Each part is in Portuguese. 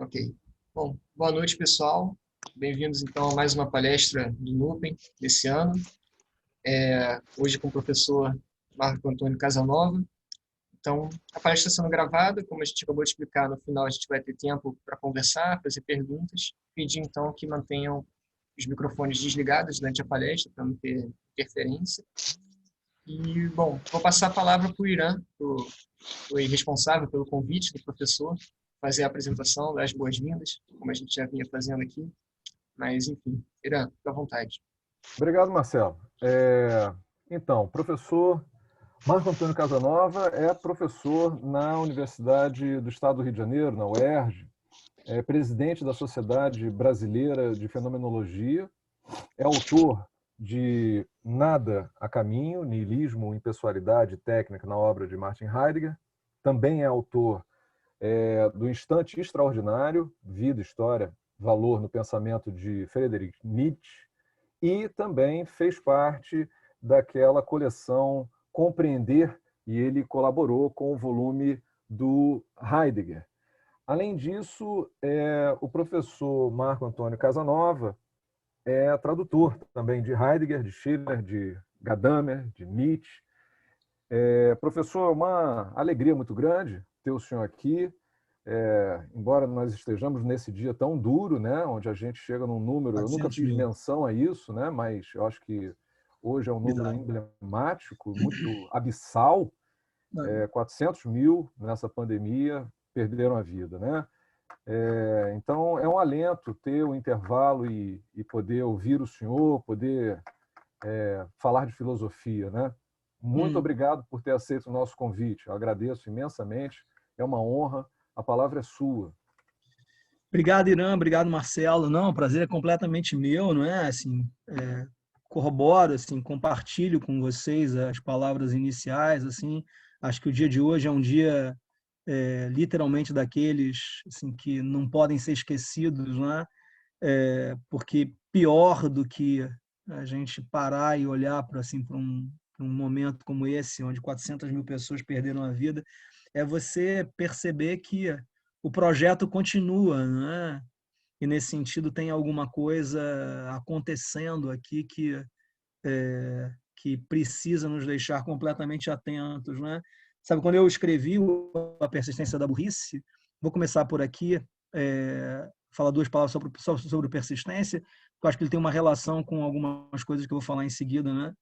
Ok. Bom, boa noite, pessoal. Bem-vindos, então, a mais uma palestra do NUPEM desse ano. Hoje com o professor Marco Antônio Casanova. Então, a palestra está sendo gravada, como a gente acabou de explicar, no final a gente vai ter tempo para conversar, fazer perguntas. Pedir, então, que mantenham os microfones desligados durante a palestra, para não ter interferência. E, bom, vou passar a palavra para o Irã, que foi responsável pelo convite do professor, fazer a apresentação, dar as boas-vindas, como a gente já vinha fazendo aqui. Mas, enfim, Irã, fica à vontade. Obrigado, Marcelo. Então, professor Marco Antônio Casanova é professor na Universidade do Estado do Rio de Janeiro, na UERJ, é presidente da Sociedade Brasileira de Fenomenologia, é autor de Nada a Caminho, Niilismo, Impessoalidade Técnica na obra de Martin Heidegger, também é autor do Instante Extraordinário, Vida, História, Valor no Pensamento de Friedrich Nietzsche, e também fez parte daquela coleção Compreender, e ele colaborou com o volume do Heidegger. Além disso, o professor Marco Antônio Casanova é tradutor também de Heidegger, de Schiller, de Gadamer, de Nietzsche. Professor, uma alegria muito grande ter o senhor aqui, embora nós estejamos nesse dia tão duro, né, onde a gente chega num número, eu nunca fiz menção a isso, né, mas eu acho que hoje é um número emblemático, muito abissal. 400 mil nessa pandemia perderam a vida, né? Então é um alento ter o intervalo e poder ouvir o senhor, poder falar de filosofia, né? Muito obrigado por ter aceito o nosso convite. Eu agradeço imensamente. É uma honra. A palavra é sua. Obrigado, Irã. Obrigado, Marcelo. Não, o prazer é completamente meu, não é? Assim, corroboro, assim, compartilho com vocês as palavras iniciais, assim. Acho que o dia de hoje é um dia literalmente daqueles assim que não podem ser esquecidos, né? Porque pior do que a gente parar e olhar para assim, para um momento como esse, onde 400 mil pessoas perderam a vida, é você perceber que o projeto continua, né? E nesse sentido tem alguma coisa acontecendo aqui que precisa nos deixar completamente atentos, né? Sabe, quando eu escrevi A Persistência da Burrice, vou começar por aqui, falar duas palavras sobre persistência, porque eu acho que ele tem uma relação com algumas coisas que eu vou falar em seguida, né?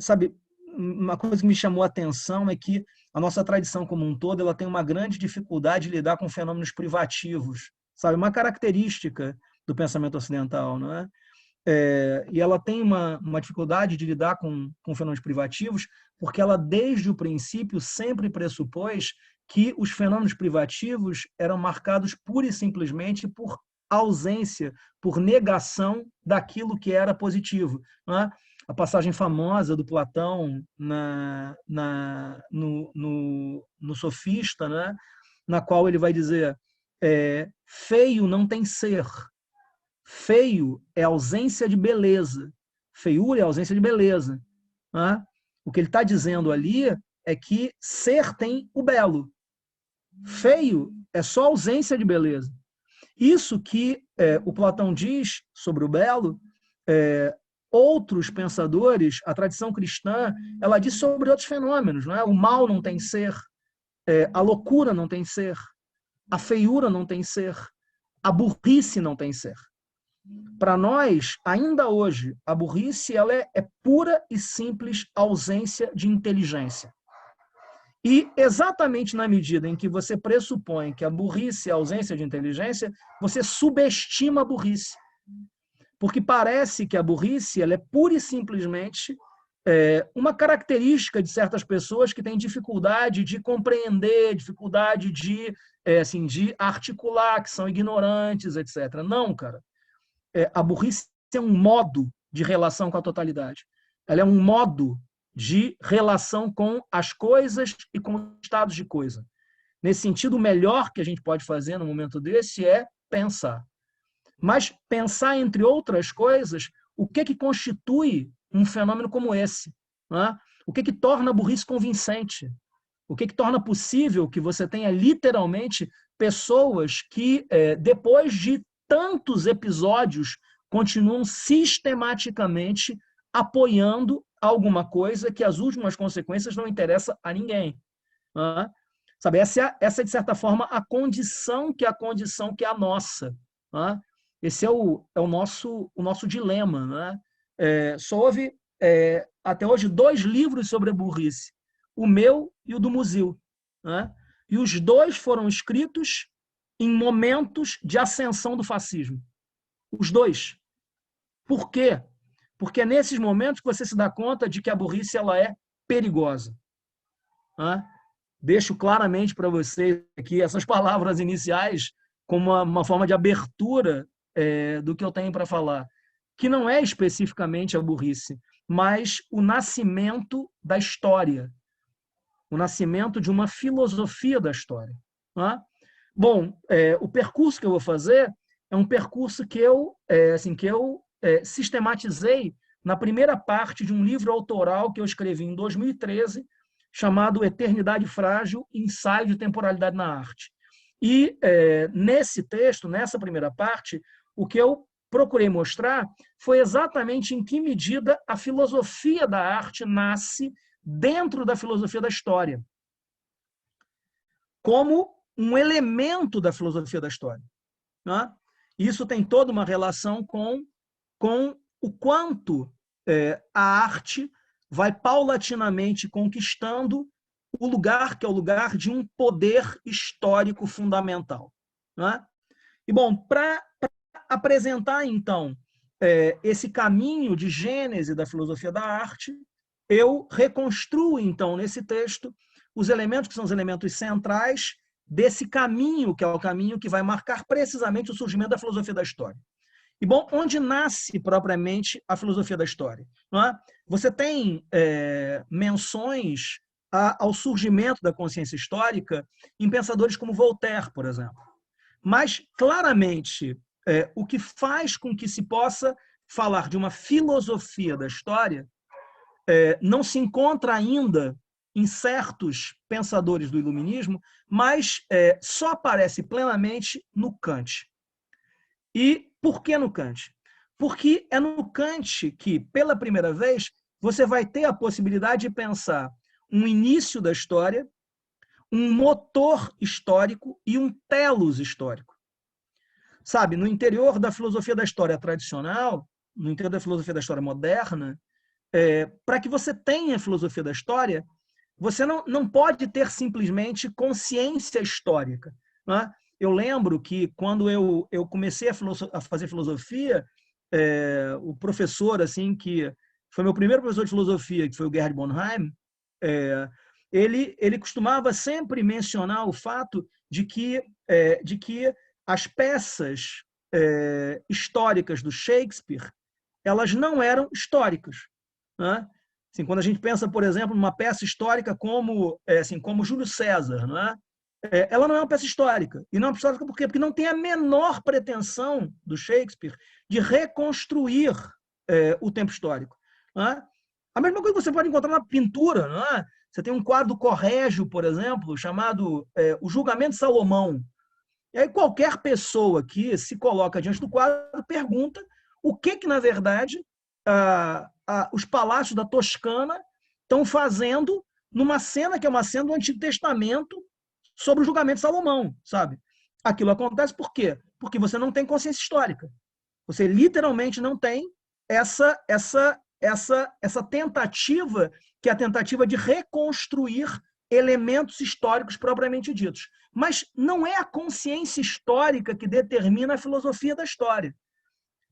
Sabe, uma coisa que me chamou a atenção é que a nossa tradição como um todo, ela tem uma grande dificuldade de lidar com fenômenos privativos, sabe? Uma característica do pensamento ocidental, não é? E ela tem uma dificuldade de lidar com fenômenos privativos, porque ela, desde o princípio, sempre pressupôs que os fenômenos privativos eram marcados pura e simplesmente por ausência, por negação daquilo que era positivo. Não é? A passagem famosa do Platão no Sofista, né? Na qual ele vai dizer: feio não tem ser. Feio é ausência de beleza. Feiura é ausência de beleza. Né? O que ele está dizendo ali é que ser tem o belo. Feio é só ausência de beleza. Isso que o Platão diz sobre o belo, outros pensadores, a tradição cristã, ela diz sobre outros fenômenos. Não é? O mal não tem ser, a loucura não tem ser, a feiura não tem ser, a burrice não tem ser. Para nós, ainda hoje, a burrice ela é pura e simples ausência de inteligência. E exatamente na medida em que você pressupõe que a burrice é ausência de inteligência, você subestima a burrice. Porque parece que a burrice ela é pura e simplesmente uma característica de certas pessoas que têm dificuldade de compreender, dificuldade de articular, que são ignorantes, etc. Não, cara. A burrice é um modo de relação com a totalidade. Ela é um modo de relação com as coisas e com os estados de coisa. Nesse sentido, o melhor que a gente pode fazer no momento desse é pensar. Mas pensar, entre outras coisas, o que constitui um fenômeno como esse? Não é? O que torna a burrice convincente? O que torna possível que você tenha literalmente pessoas que, depois de tantos episódios, continuam sistematicamente apoiando alguma coisa que as últimas consequências não interessam a ninguém. Né? Sabe, essa é, de certa forma, a condição que é a nossa. Né? Esse é o nosso dilema. Né? Só houve, até hoje, 2 livros sobre a burrice, o meu e o do Musil. Né? E os 2 foram escritos em momentos de ascensão do fascismo. Os 2. Por quê? Porque é nesses momentos que você se dá conta de que a burrice ela é perigosa. Né? Deixo claramente para vocês aqui essas palavras iniciais como uma forma de abertura do que eu tenho para falar, que não é especificamente a burrice, mas o nascimento da história, o nascimento de uma filosofia da história. Né? Bom, o percurso que eu vou fazer é um percurso que eu sistematizei na primeira parte de um livro autoral que eu escrevi em 2013, chamado Eternidade Frágil, Ensaio de Temporalidade na Arte. E nesse texto, nessa primeira parte, o que eu procurei mostrar foi exatamente em que medida a filosofia da arte nasce dentro da filosofia da história, como um elemento da filosofia da história. Né? Isso tem toda uma relação com o quanto a arte vai paulatinamente conquistando o lugar que é o lugar de um poder histórico fundamental. Né? E, bom, para apresentar, então, esse caminho de gênese da filosofia da arte, eu reconstruo, então, nesse texto, os elementos que são os elementos centrais desse caminho, que é o caminho que vai marcar precisamente o surgimento da filosofia da história. E, bom, onde nasce propriamente a filosofia da história? Não é? Você tem menções ao surgimento da consciência histórica em pensadores como Voltaire, por exemplo. Mas, claramente, o que faz com que se possa falar de uma filosofia da história não se encontra ainda em certos pensadores do iluminismo, mas só aparece plenamente no Kant. E por que no Kant? Porque é no Kant que, pela primeira vez, você vai ter a possibilidade de pensar um início da história, um motor histórico e um telos histórico. Sabe, no interior da filosofia da história tradicional, no interior da filosofia da história moderna, para que você tenha filosofia da história, você não pode ter simplesmente consciência histórica. Né? Eu lembro que, quando eu comecei a fazer filosofia, o professor, assim, que foi meu primeiro professor de filosofia, que foi o Gerhard Bonheim, ele costumava sempre mencionar o fato de que as peças históricas do Shakespeare, elas não eram históricas. Né? Assim, quando a gente pensa, por exemplo, numa peça histórica como Júlio César, não é? Ela não é uma peça histórica. E não é uma peça histórica por quê? Porque não tem a menor pretensão do Shakespeare de reconstruir o tempo histórico. Não é? A mesma coisa que você pode encontrar na pintura. Não é? Você tem um quadro Corrégio, por exemplo, chamado O Julgamento de Salomão. E aí qualquer pessoa que se coloca diante do quadro pergunta o que na verdade, os palácios da Toscana estão fazendo numa cena que é uma cena do Antigo Testamento sobre o julgamento de Salomão, sabe? Aquilo acontece por quê? Porque você não tem consciência histórica. Você literalmente não tem essa tentativa, que é a tentativa de reconstruir elementos históricos propriamente ditos. Mas não é a consciência histórica que determina a filosofia da história.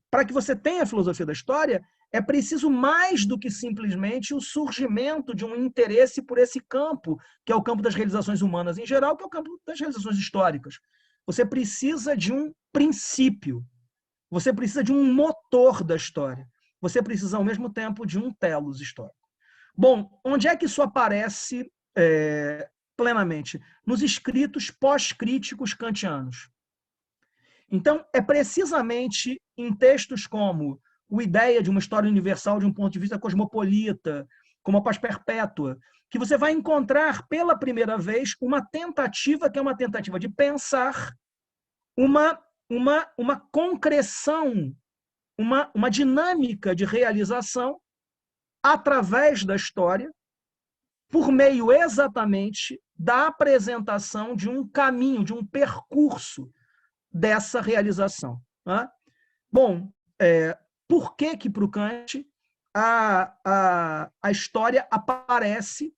Para que você tenha a filosofia da história, é preciso mais do que simplesmente o surgimento de um interesse por esse campo, que é o campo das realizações humanas em geral, que é o campo das realizações históricas. Você precisa de um princípio. Você precisa de um motor da história. Você precisa, ao mesmo tempo, de um telos histórico. Bom, onde é que isso aparece plenamente? Nos escritos pós-críticos kantianos. Então, é precisamente em textos como o Ideia de uma História Universal de um ponto de vista cosmopolita, como a Paz Perpétua, que você vai encontrar pela primeira vez uma tentativa, que é uma tentativa de pensar uma concreção, uma dinâmica de realização através da história, por meio exatamente da apresentação de um caminho, de um percurso dessa realização. Né? Bom, por que para o Kant a história aparece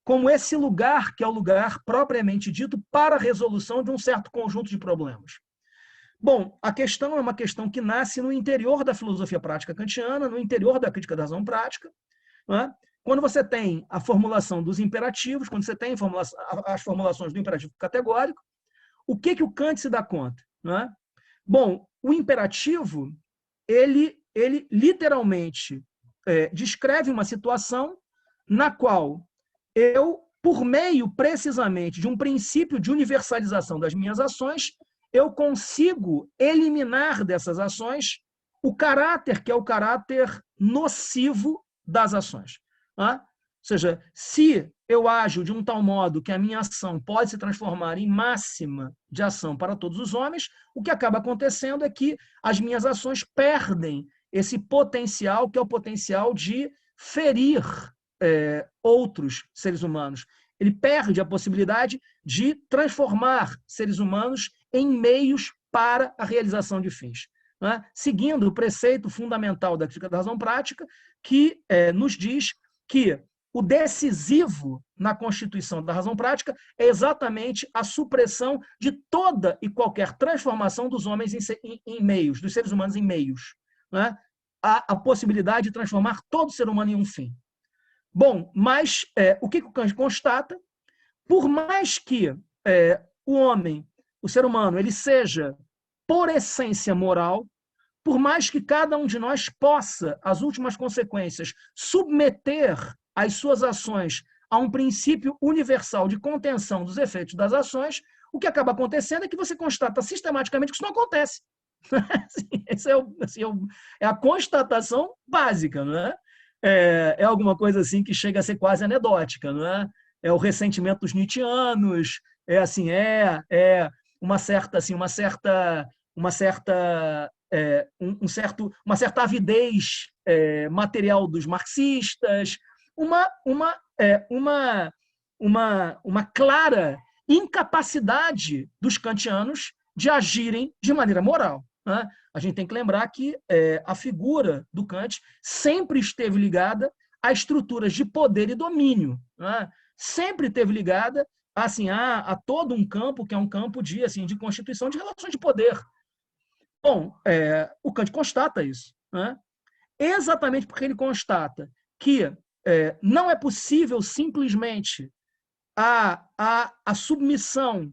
como esse lugar, que é o lugar propriamente dito para a resolução de um certo conjunto de problemas? Bom, a questão é uma questão que nasce no interior da filosofia prática kantiana, no interior da crítica da razão prática. Né? Quando você tem a formulação dos imperativos, quando você tem as formulações do imperativo categórico, o que o Kant se dá conta? Né? Bom, o imperativo, ele literalmente descreve uma situação na qual eu, por meio precisamente de um princípio de universalização das minhas ações, eu consigo eliminar dessas ações o caráter que é o caráter nocivo das ações. Tá? Ou seja, se eu ajo de um tal modo que a minha ação pode se transformar em máxima de ação para todos os homens, o que acaba acontecendo é que as minhas ações perdem esse potencial, que é o potencial de ferir outros seres humanos. Ele perde a possibilidade de transformar seres humanos em meios para a realização de fins. Né? Seguindo o preceito fundamental da crítica da razão prática, que nos diz que o decisivo na constituição da razão prática é exatamente a supressão de toda e qualquer transformação dos homens em meios, dos seres humanos em meios. Né? A possibilidade de transformar todo ser humano em um fim. Bom, mas o que o Kant constata? Por mais que o homem, o ser humano, ele seja, por essência, moral, por mais que cada um de nós possa, as últimas consequências, submeter as suas ações a um princípio universal de contenção dos efeitos das ações, o que acaba acontecendo é que você constata sistematicamente que isso não acontece. Essa é a constatação básica, não é? É alguma coisa assim que chega a ser quase anedótica, não é? É o ressentimento dos nietzschianos, uma certa avidez material dos marxistas, uma clara incapacidade dos kantianos de agirem de maneira moral. Né? A gente tem que lembrar que a figura do Kant sempre esteve ligada a estruturas de poder e domínio. Né? Sempre esteve ligada a todo um campo que é um campo de constituição de relações de poder. Bom, o Kant constata isso. Né? Exatamente porque ele constata que não é possível simplesmente a submissão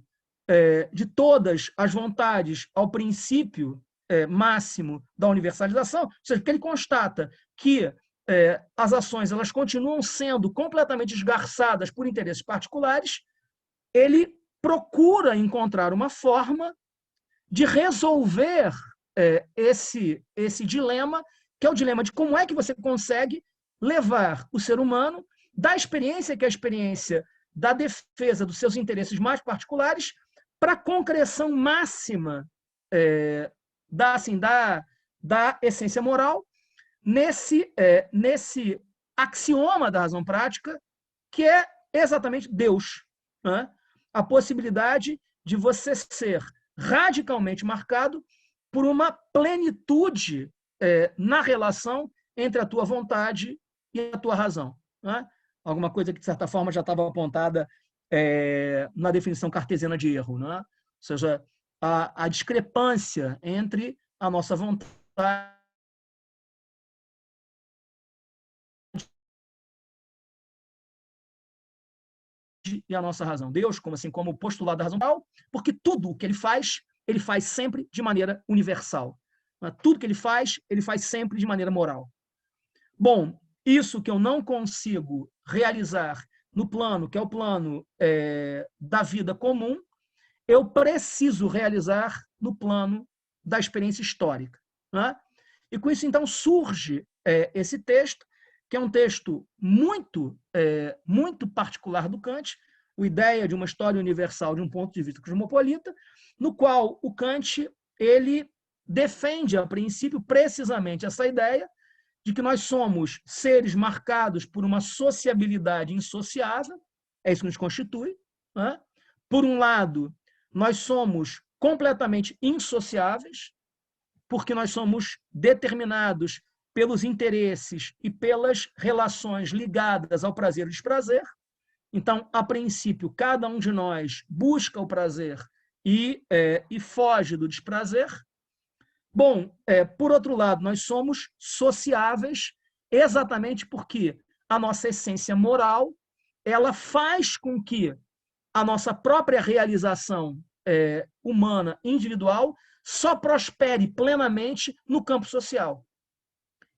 de todas as vontades ao princípio máximo da universalização, ou seja, porque ele constata que as ações elas continuam sendo completamente esgarçadas por interesses particulares, ele procura encontrar uma forma de resolver esse dilema, que é o dilema de como é que você consegue levar o ser humano da experiência, que é a experiência da defesa dos seus interesses mais particulares, para a concreção máxima da essência moral, nesse axioma da razão prática, que é exatamente Deus. Né? A possibilidade de você ser radicalmente marcado por uma plenitude na relação entre a tua vontade e a tua razão. Né? Alguma coisa que, de certa forma, já estava apontada na definição cartesiana de erro. Né? Ou seja, a discrepância entre a nossa vontade e a nossa razão. Deus, como postulado da razão moral, porque tudo o que ele faz sempre de maneira universal. Tudo que ele faz sempre de maneira moral. Bom, isso que eu não consigo realizar no plano, que é o plano da vida comum, eu preciso realizar no plano da experiência histórica. Né? E com isso, então, surge esse texto, que é um texto muito particular do Kant, a ideia de uma história universal de um ponto de vista cosmopolita, no qual o Kant ele defende, a princípio, precisamente essa ideia de que nós somos seres marcados por uma sociabilidade insociável, é isso que nos constitui, né? Por um lado, nós somos completamente insociáveis, porque nós somos determinados pelos interesses e pelas relações ligadas ao prazer e desprazer. Então, a princípio, cada um de nós busca o prazer e foge do desprazer. Bom, por outro lado, nós somos sociáveis exatamente porque a nossa essência moral ela faz com que a nossa própria realização humana individual só prospere plenamente no campo social.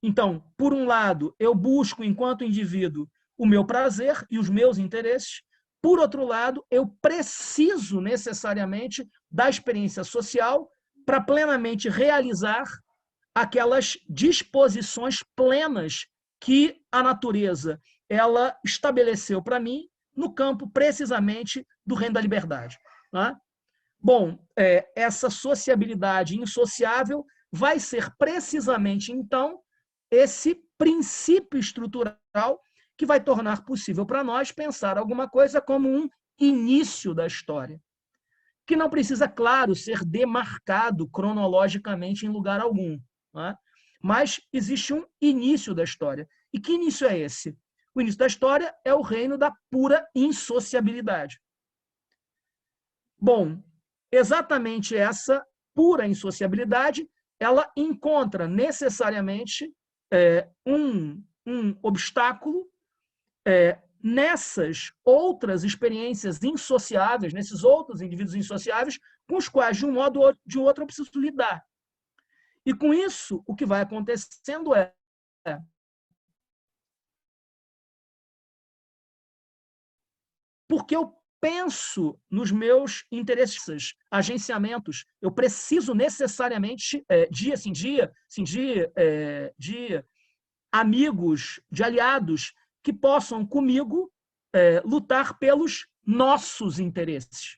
Então, por um lado, eu busco, enquanto indivíduo, o meu prazer e os meus interesses. Por outro lado, eu preciso necessariamente da experiência social para plenamente realizar aquelas disposições plenas que a natureza ela estabeleceu para mim no campo precisamente do reino da liberdade. Né? Bom, essa sociabilidade insociável vai ser precisamente, então, esse princípio estrutural que vai tornar possível para nós pensar alguma coisa como um início da história, que não precisa, claro, ser demarcado cronologicamente em lugar algum, né? Mas existe um início da história. E que início é esse? O início da história é o reino da pura insociabilidade. Bom, exatamente essa pura insociabilidade, ela encontra necessariamente um obstáculo nessas outras experiências insociáveis, nesses outros indivíduos insociáveis, com os quais, de um modo ou de outro, eu preciso lidar. E com isso, o que vai acontecendo porque eu penso nos meus interesses, agenciamentos, eu preciso necessariamente, dia sim dia, de amigos, de aliados que possam comigo lutar pelos nossos interesses.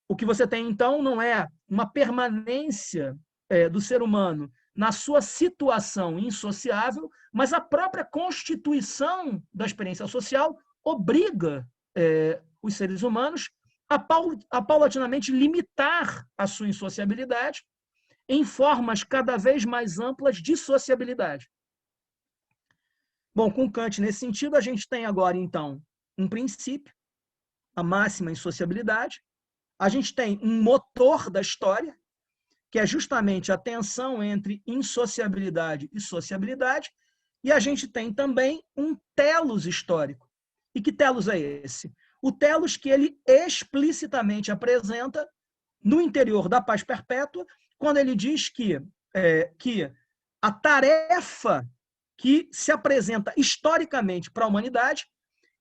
O que você tem, então, não é uma permanência do ser humano na sua situação insociável, mas a própria constituição da experiência social obriga os seres humanos a paulatinamente limitar a sua insociabilidade em formas cada vez mais amplas de sociabilidade. Bom, com Kant, nesse sentido, a gente tem agora, então, um princípio, a máxima insociabilidade. A gente tem um motor da história, que é justamente a tensão entre insociabilidade e sociabilidade, e a gente tem também um telos histórico. E que telos é esse? O telos que ele explicitamente apresenta no interior da paz perpétua, quando ele diz que a tarefa que se apresenta historicamente para a humanidade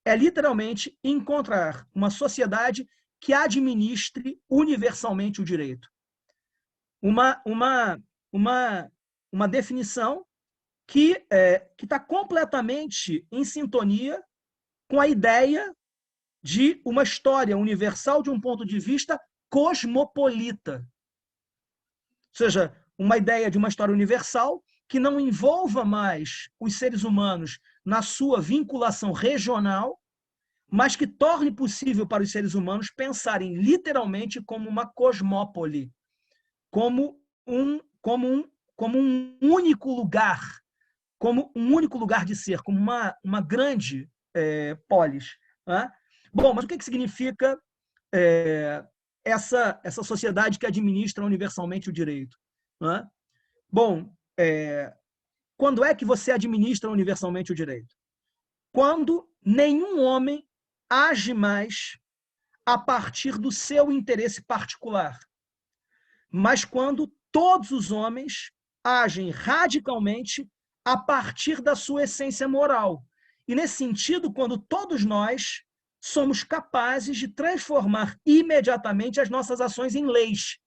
é literalmente encontrar uma sociedade que administre universalmente o direito. Uma definição que está completamente em sintonia com a ideia de uma história universal de um ponto de vista cosmopolita. Ou seja, uma ideia de uma história universal que não envolva mais os seres humanos na sua vinculação regional, mas que torne possível para os seres humanos pensarem literalmente como uma cosmópole, como um único lugar, como um único lugar de ser, como uma grande polis. Né? Bom, mas o que significa essa sociedade que administra universalmente o direito? Né? Bom, quando é que você administra universalmente o direito? Quando nenhum homem age mais a partir do seu interesse particular, mas quando todos os homens agem radicalmente a partir da sua essência moral. E, nesse sentido, quando todos nós somos capazes de transformar imediatamente as nossas ações em leis.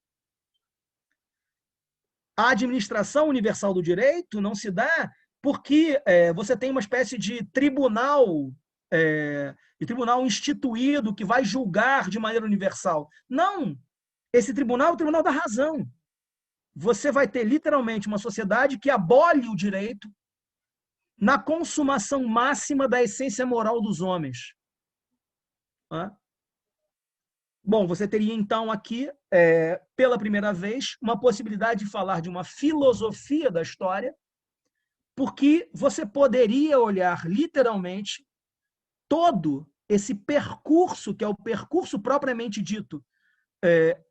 A administração universal do direito não se dá porque você tem uma espécie de tribunal instituído que vai julgar de maneira universal. Não! Esse tribunal é o tribunal da razão. Você vai ter, literalmente, uma sociedade que abole o direito na consumação máxima da essência moral dos homens. Bom, você teria, então, aqui, pela primeira vez, uma possibilidade de falar de uma filosofia da história, porque você poderia olhar, literalmente, todo esse percurso, que é o percurso propriamente dito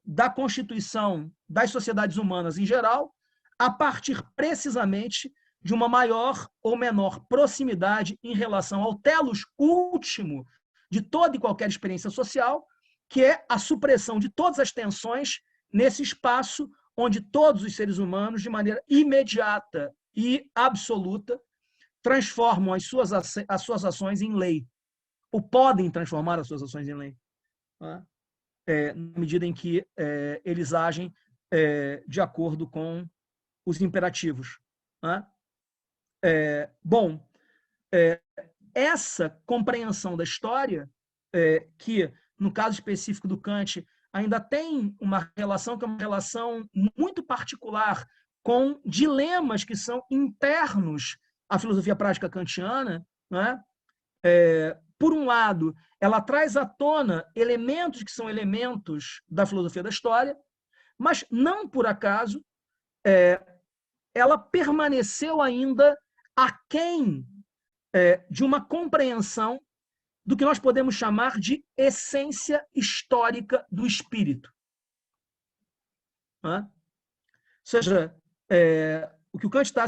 da constituição das sociedades humanas em geral, a partir, precisamente, de uma maior ou menor proximidade em relação ao telos último de toda e qualquer experiência social, que é a supressão de todas as tensões nesse espaço onde todos os seres humanos, de maneira imediata e absoluta, transformam as suas ações em lei, ou podem transformar as suas ações em lei, na medida em que eles agem de acordo com os imperativos. Bom, essa compreensão da história, que, no caso específico do Kant, ainda tem uma relação que é uma relação muito particular com dilemas que são internos à filosofia prática kantiana, por um lado, ela traz à tona elementos que são elementos da filosofia da história, mas não por acaso ela permaneceu ainda aquém de uma compreensão do que nós podemos chamar de essência histórica do espírito. Ou seja, o que o Kant está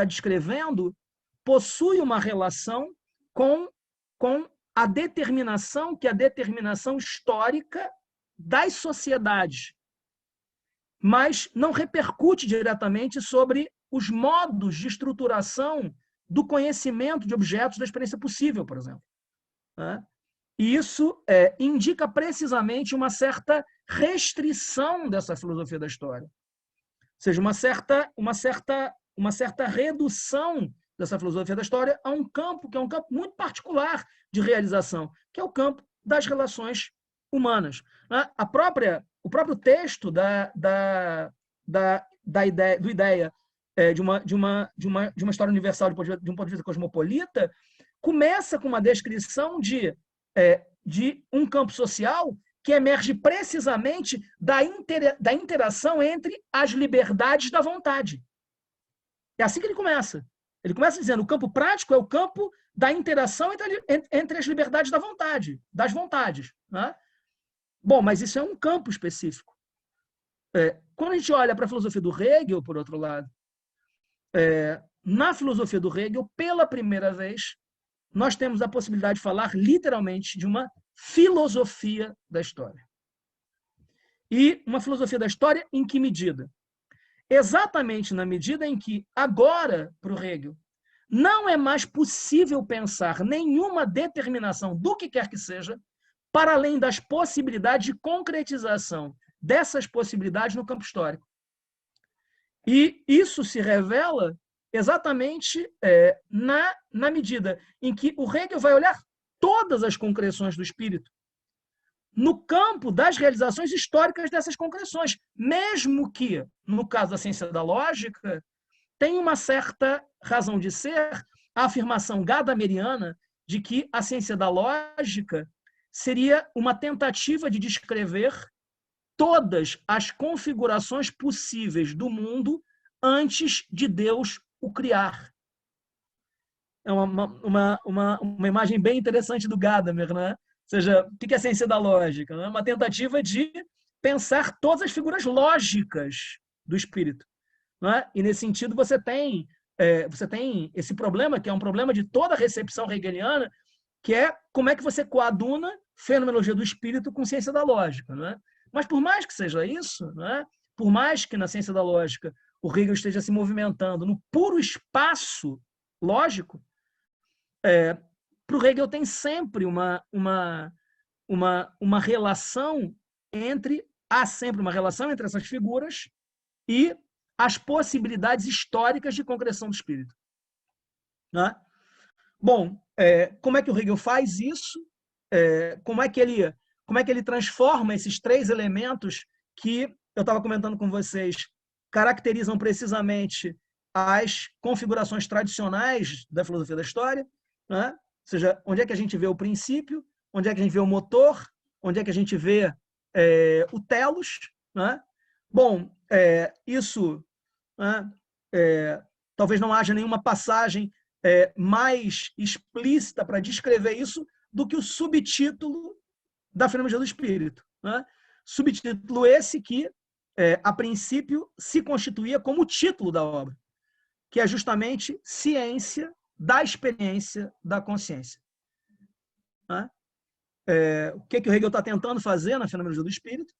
descrevendo possui uma relação com a determinação, que é a determinação histórica das sociedades, mas não repercute diretamente sobre os modos de estruturação do conhecimento de objetos da experiência possível, por exemplo. E isso indica precisamente uma certa restrição dessa filosofia da história. Ou seja, uma certa redução dessa filosofia da história a um campo que é um campo muito particular de realização, que é o campo das relações humanas. O próprio texto do Ideia de uma história universal de um ponto de vista cosmopolita começa com uma descrição de um campo social que emerge precisamente da interação entre as liberdades da vontade. É assim que ele começa. Ele começa dizendo: o campo prático é o campo da interação entre as liberdades da vontade, das vontades. Bom, mas isso é um campo específico. Quando a gente olha para a filosofia do Hegel, por outro lado, na filosofia do Hegel, pela primeira vez, nós temos a possibilidade de falar literalmente de uma filosofia da história. E uma filosofia da história em que medida? Exatamente na medida em que, agora, para o Hegel, não é mais possível pensar nenhuma determinação do que quer que seja para além das possibilidades de concretização dessas possibilidades no campo histórico. E isso se revela exatamente na medida em que o Hegel vai olhar todas as concreções do espírito no campo das realizações históricas dessas concreções, mesmo que, no caso da ciência da lógica, tem uma certa razão de ser a afirmação gadameriana de que a ciência da lógica seria uma tentativa de descrever todas as configurações possíveis do mundo antes de Deus o criar. É uma imagem bem interessante do Gadamer, né? Ou seja, o que é a ciência da lógica? É uma tentativa de pensar todas as figuras lógicas do espírito. E, nesse sentido, você tem esse problema, que é um problema de toda a recepção hegeliana, que é como é que você coaduna fenomenologia do espírito com ciência da lógica. Mas, por mais que seja isso, por mais que na ciência da lógica o Hegel esteja se movimentando no puro espaço lógico, para o Hegel tem sempre uma relação há sempre uma relação entre essas figuras e as possibilidades históricas de concreção do espírito. Né? Bom, como é que o Hegel faz isso? Como é que ele transforma esses três elementos que eu estava comentando com vocês, caracterizam precisamente as configurações tradicionais da filosofia da história, né? Ou seja, onde é que a gente vê o princípio, onde é que a gente vê o motor, onde é que a gente vê o telos, né? Bom, isso, né, talvez não haja nenhuma passagem mais explícita para descrever isso do que o subtítulo da Fenomenologia do Espírito. Né? Subtítulo esse que, a princípio, se constituía como o título da obra, que é justamente Ciência da Experiência da Consciência. Né? O que o Hegel está tentando fazer na Fenomenologia do Espírito?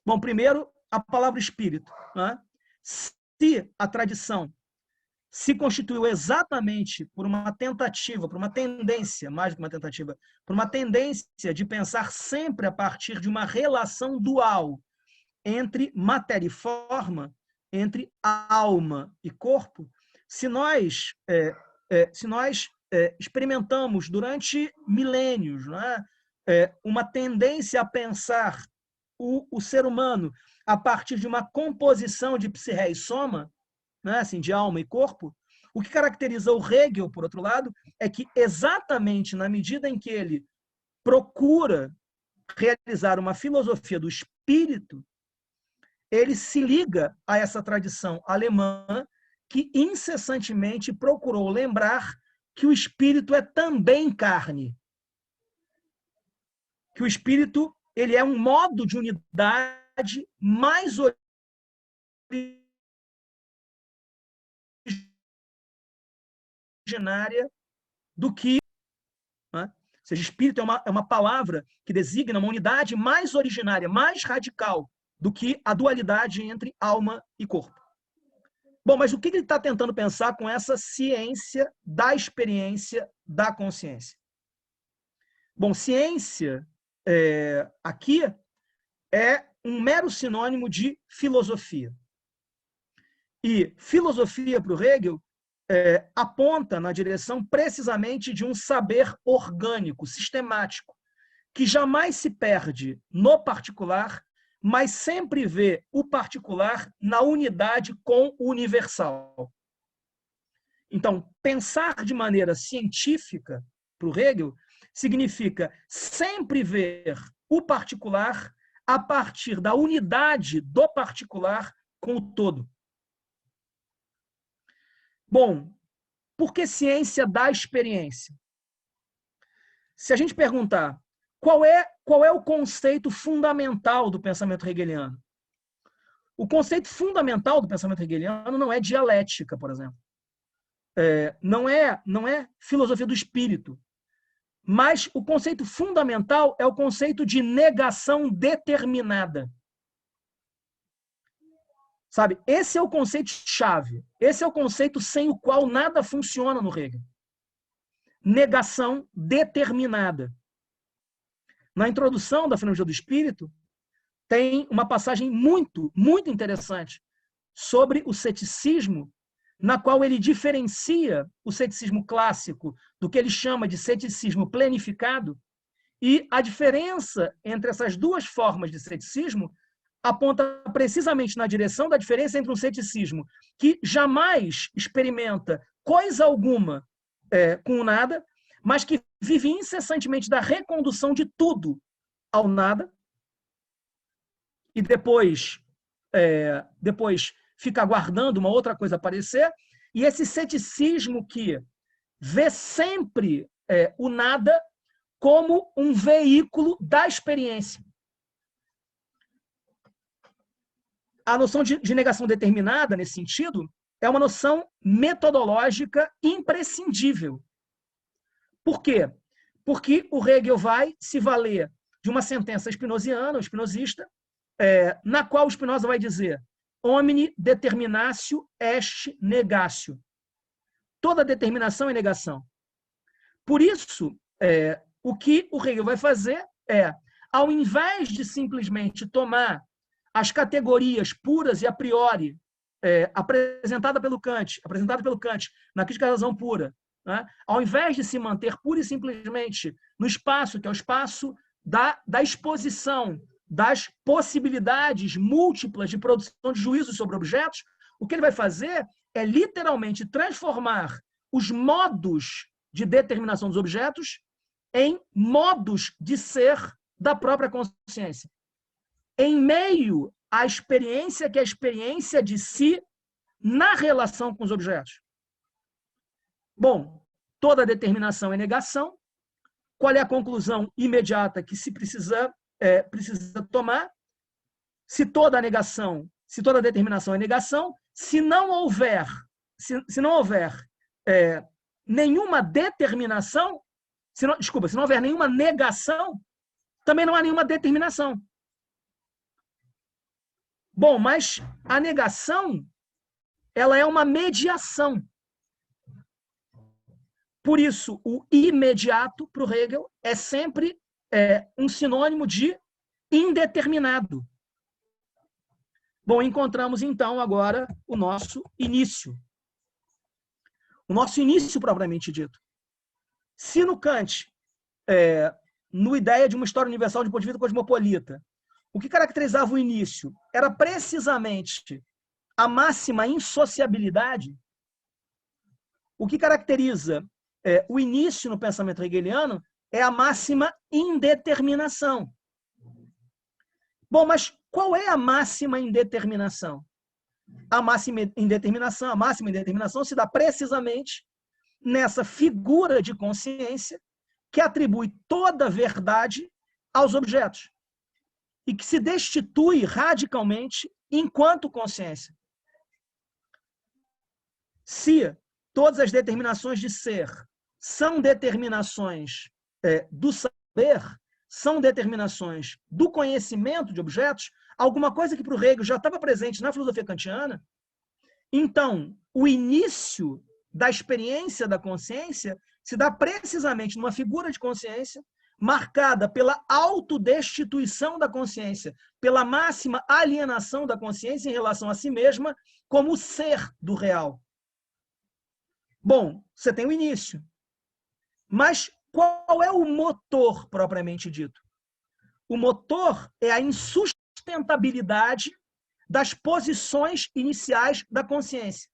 Bom, primeiro, a palavra espírito. Né? Se a tradição se constituiu exatamente por uma tentativa, por uma tendência, mais do que uma tentativa, por uma tendência de pensar sempre a partir de uma relação dual entre matéria e forma, entre alma e corpo, se nós experimentamos durante milênios, né, uma tendência a pensar o ser humano a partir de uma composição de psirré e soma, né, assim, de alma e corpo, o que caracteriza o Hegel, por outro lado, é que exatamente na medida em que ele procura realizar uma filosofia do espírito, ele se liga a essa tradição alemã que incessantemente procurou lembrar que o espírito é também carne. Que o espírito ele é um modo de unidade mais originária do que... Né? Ou seja, espírito é uma palavra que designa uma unidade mais originária, mais radical do que a dualidade entre alma e corpo. Bom, mas o que ele está tentando pensar com essa ciência da experiência da consciência? Bom, ciência aqui é um mero sinônimo de filosofia. E filosofia, para o Hegel, aponta na direção precisamente de um saber orgânico, sistemático, que jamais se perde no particular, mas sempre vê o particular na unidade com o universal. Então, pensar de maneira científica, para o Hegel, significa sempre ver o particular a partir da unidade do particular com o todo. Bom, por que ciência da experiência? Se a gente perguntar qual é o conceito fundamental do pensamento hegeliano? O conceito fundamental do pensamento hegeliano não é dialética, por exemplo. Não é filosofia do espírito. Mas o conceito fundamental é o conceito de negação determinada. Sabe? Esse é o conceito-chave. Esse é o conceito sem o qual nada funciona no Hegel. Negação determinada. Na introdução da Fenomenologia do Espírito, tem uma passagem muito, muito interessante sobre o ceticismo, na qual ele diferencia o ceticismo clássico do que ele chama de ceticismo planificado, e a diferença entre essas duas formas de ceticismo aponta precisamente na direção da diferença entre um ceticismo que jamais experimenta coisa alguma com o nada, mas que vive incessantemente da recondução de tudo ao nada, e depois fica aguardando uma outra coisa aparecer, e esse ceticismo que vê sempre o nada como um veículo da experiência. A noção de negação determinada, nesse sentido, é uma noção metodológica imprescindível. Por quê? Porque o Hegel vai se valer de uma sentença spinoziana, ou spinozista, na qual o Spinoza vai dizer omni determinatio est negatio. Toda determinação é negação. Por isso, o que o Hegel vai fazer ao invés de simplesmente tomar as categorias puras e a priori apresentada pelo Kant, na crítica da razão pura, né? Ao invés de se manter pura e simplesmente no espaço, que é o espaço da exposição das possibilidades múltiplas de produção de juízos sobre objetos, o que ele vai fazer é literalmente transformar os modos de determinação dos objetos em modos de ser da própria consciência, em meio à experiência que é a experiência de si na relação com os objetos. Bom, toda determinação é negação. Qual é a conclusão imediata que se precisa tomar? Se toda determinação é negação, se não houver nenhuma determinação, se não houver nenhuma negação, também não há nenhuma determinação. Bom, mas a negação, ela é uma mediação. Por isso, o imediato, para o Hegel, é sempre um sinônimo de indeterminado. Bom, encontramos, então, agora o nosso início. O nosso início propriamente dito. Se no Kant, no ideia de uma história universal de ponto de vista cosmopolita, o que caracterizava o início era precisamente a máxima insociabilidade, o que caracteriza o início no pensamento hegeliano é a máxima indeterminação. Bom, mas qual é a máxima indeterminação? A máxima indeterminação se dá precisamente nessa figura de consciência que atribui toda a verdade aos objetos e que se destitui radicalmente enquanto consciência. Se todas as determinações de ser são determinações do saber, são determinações do conhecimento de objetos, alguma coisa que para o Hegel já estava presente na filosofia kantiana, então o início da experiência da consciência se dá precisamente numa figura de consciência marcada pela autodestituição da consciência, pela máxima alienação da consciência em relação a si mesma como ser do real. Bom, você tem o início. Mas qual é o motor propriamente dito? O motor é a insustentabilidade das posições iniciais da consciência.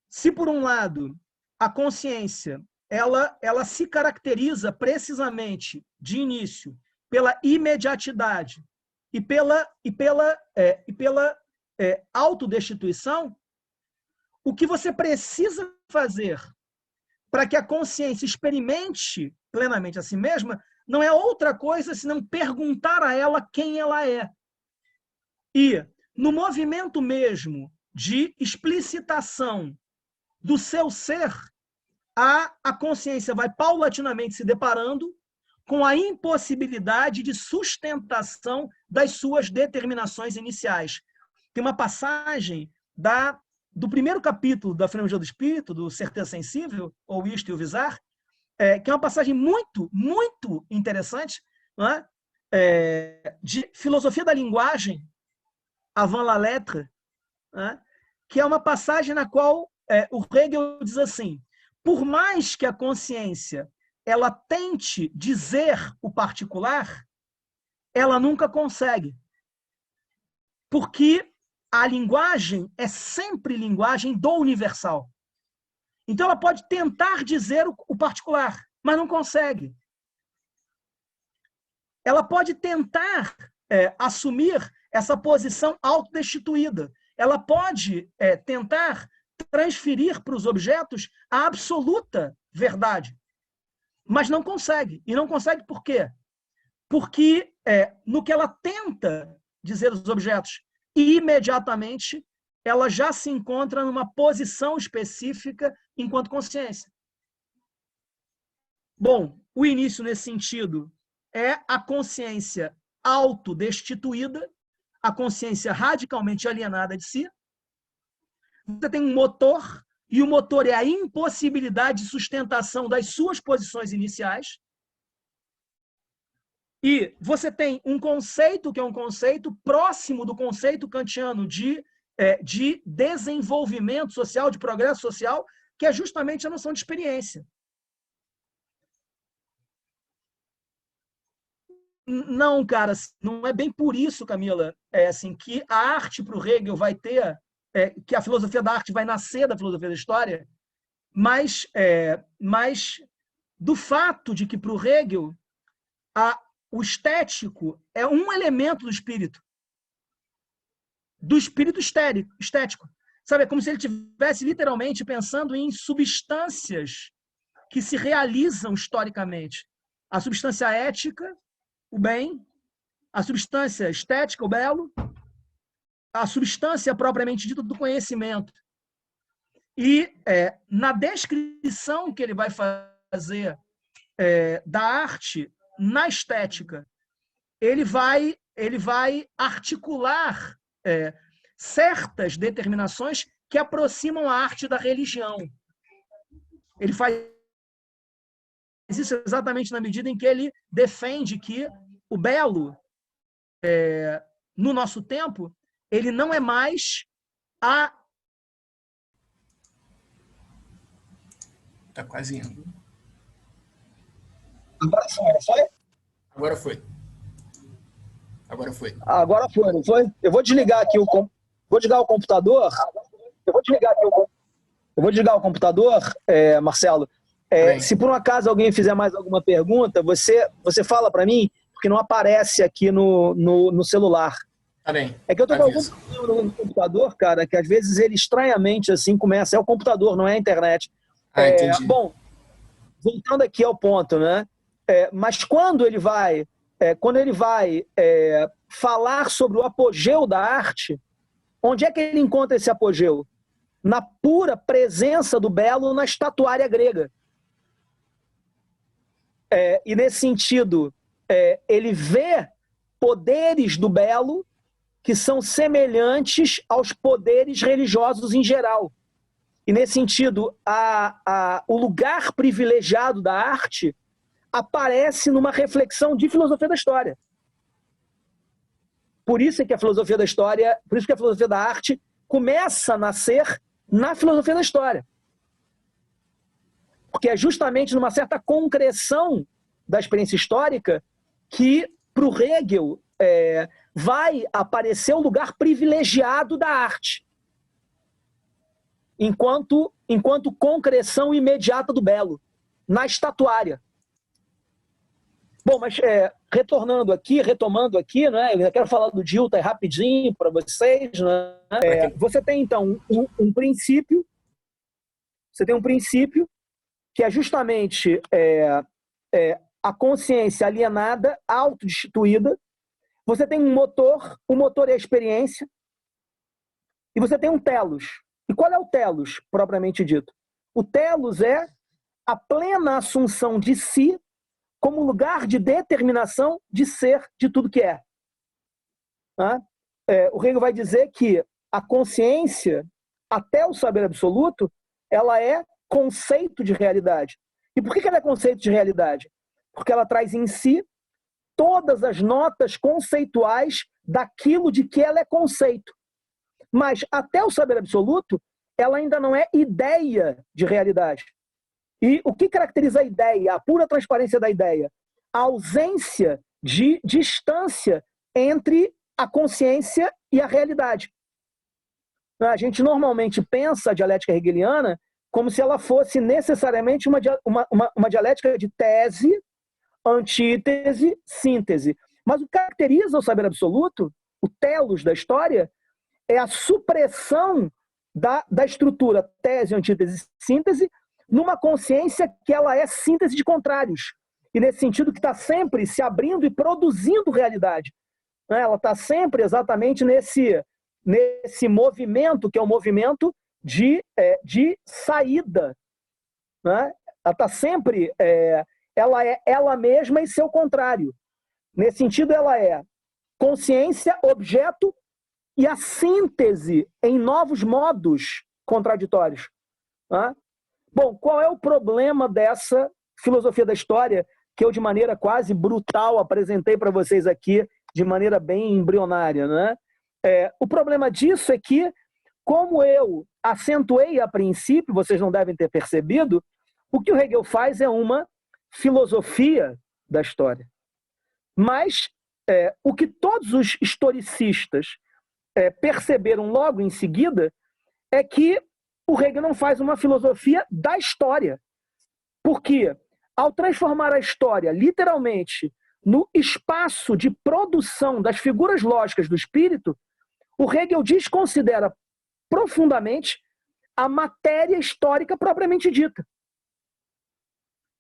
Se, por um lado, a consciência ela se caracteriza precisamente, de início, pela imediatidade e pela autodestituição, o que você precisa fazer para que a consciência experimente plenamente a si mesma não é outra coisa senão perguntar a ela quem ela é. E, no movimento mesmo de explicitação do seu ser, a consciência vai paulatinamente se deparando com a impossibilidade de sustentação das suas determinações iniciais. Tem uma passagem do primeiro capítulo da Fenomenologia do Espírito, do Certeza Sensível, ou Isto e o Visar, que é uma passagem muito, muito interessante, não é? De filosofia da linguagem, avant la lettre, né? Que é uma passagem na qual o Hegel diz assim: por mais que a consciência ela tente dizer o particular, ela nunca consegue. Porque a linguagem é sempre linguagem do universal. Então, ela pode tentar dizer o particular, mas não consegue. Ela pode tentar assumir essa posição autodestituída. Ela pode tentar transferir para os objetos a absoluta verdade, mas não consegue. E não consegue por quê? Porque no que ela tenta dizer aos objetos, imediatamente ela já se encontra numa posição específica enquanto consciência. Bom, o início nesse sentido é a consciência autodestituída, a consciência radicalmente alienada de si. Você tem um motor, e o motor é a impossibilidade de sustentação das suas posições iniciais. E você tem um conceito que é um conceito próximo do conceito kantiano de de desenvolvimento social, de progresso social, que é justamente a noção de experiência. Não, cara, não é bem por isso, Camila, assim, que a arte para o Hegel vai ter, que a filosofia da arte vai nascer da filosofia da história, mas do fato de que para o Hegel o estético é um elemento do espírito estético. Sabe, é como se ele estivesse literalmente pensando em substâncias que se realizam historicamente. A substância ética, o bem, a substância estética, o belo, a substância propriamente dita do conhecimento. E na descrição que ele vai fazer da arte na estética, ele vai articular certas determinações que aproximam a arte da religião. Ele faz isso exatamente na medida em que ele defende que o belo, no nosso tempo, ele não é mais a... Tá quase indo. Agora foi. Agora foi. Agora foi, não foi? Eu vou desligar aqui vou desligar o computador. Eu vou desligar o computador, Marcelo. Se por um acaso alguém fizer mais alguma pergunta, você fala para mim, porque não aparece aqui no celular. Tá bem. É que eu tô com algum problema no computador, cara, que às vezes ele estranhamente assim começa. É o computador, não é a internet. Entendi. Bom, voltando aqui ao ponto, né? Mas quando ele vai falar sobre o apogeu da arte, onde é que ele encontra esse apogeu? Na pura presença do belo na estatuária grega. E nesse sentido, ele vê poderes do belo que são semelhantes aos poderes religiosos em geral. E nesse sentido, o lugar privilegiado da arte aparece numa reflexão de filosofia da história. Por isso que a filosofia da arte começa a nascer na filosofia da história. Porque é justamente numa certa concreção da experiência histórica que, para o Hegel, vai aparecer o lugar privilegiado da arte, enquanto concreção imediata do belo, na estatuária. Bom, mas retomando aqui, né, eu quero falar do Dilthey rapidinho para vocês. Né? Você tem, então, um princípio, que é justamente a consciência alienada, autodestituída. Você tem um motor, o motor é a experiência, e você tem um telos. E qual é o telos, propriamente dito? O telos é a plena assunção de si como lugar de determinação de ser de tudo que é. O Hegel vai dizer que a consciência, até o saber absoluto, ela é conceito de realidade. E por que ela é conceito de realidade? Porque ela traz em si todas as notas conceituais daquilo de que ela é conceito. Mas, até o saber absoluto, ela ainda não é ideia de realidade. E o que caracteriza a ideia, a pura transparência da ideia? A ausência de distância entre a consciência e a realidade. A gente normalmente pensa a dialética hegeliana como se ela fosse necessariamente uma dialética de tese, antítese, síntese. Mas o que caracteriza o saber absoluto, o telos da história, é a supressão da estrutura tese, antítese, síntese, numa consciência que ela é síntese de contrários. E nesse sentido que está sempre se abrindo e produzindo realidade. Ela está sempre exatamente nesse movimento, que é um movimento de saída. Ela está sempre... ela é ela mesma e seu contrário. Nesse sentido, ela é consciência, objeto e a síntese em novos modos contraditórios. Bom, qual é o problema dessa filosofia da história que eu, de maneira quase brutal, apresentei para vocês aqui, de maneira bem embrionária, né? O problema disso é que como eu acentuei a princípio, vocês não devem ter percebido, o que o Hegel faz é uma filosofia da história. Mas o que todos os historicistas perceberam logo em seguida é que o Hegel não faz uma filosofia da história. Porque, ao transformar a história, literalmente, no espaço de produção das figuras lógicas do espírito, o Hegel desconsidera profundamente a matéria histórica propriamente dita.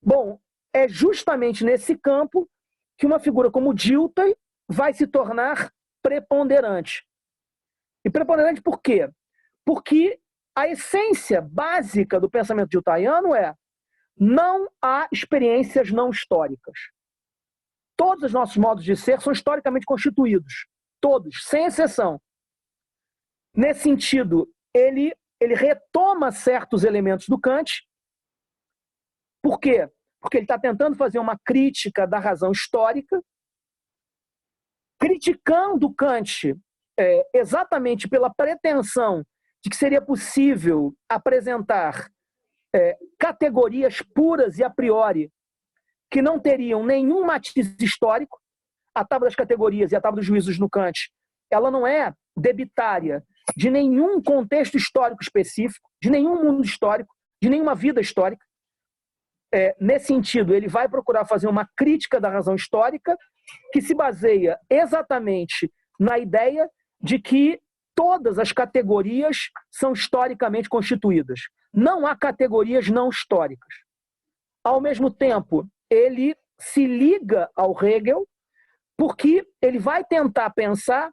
Bom, é justamente nesse campo que uma figura como Dilthey vai se tornar preponderante. E preponderante por quê? Porque a essência básica do pensamento diltheiano é: não há experiências não históricas. Todos os nossos modos de ser são historicamente constituídos. Todos, sem exceção. Nesse sentido, ele retoma certos elementos do Kant. Por quê? Porque ele está tentando fazer uma crítica da razão histórica, criticando Kant exatamente pela pretensão de que seria possível apresentar categorias puras e a priori que não teriam nenhum matiz histórico. A tábua das categorias e a tábua dos juízos no Kant, ela não é debitária de nenhum contexto histórico específico, de nenhum mundo histórico, de nenhuma vida histórica. Nesse sentido, ele vai procurar fazer uma crítica da razão histórica que se baseia exatamente na ideia de que todas as categorias são historicamente constituídas. Não há categorias não históricas. Ao mesmo tempo, ele se liga ao Hegel porque ele vai tentar pensar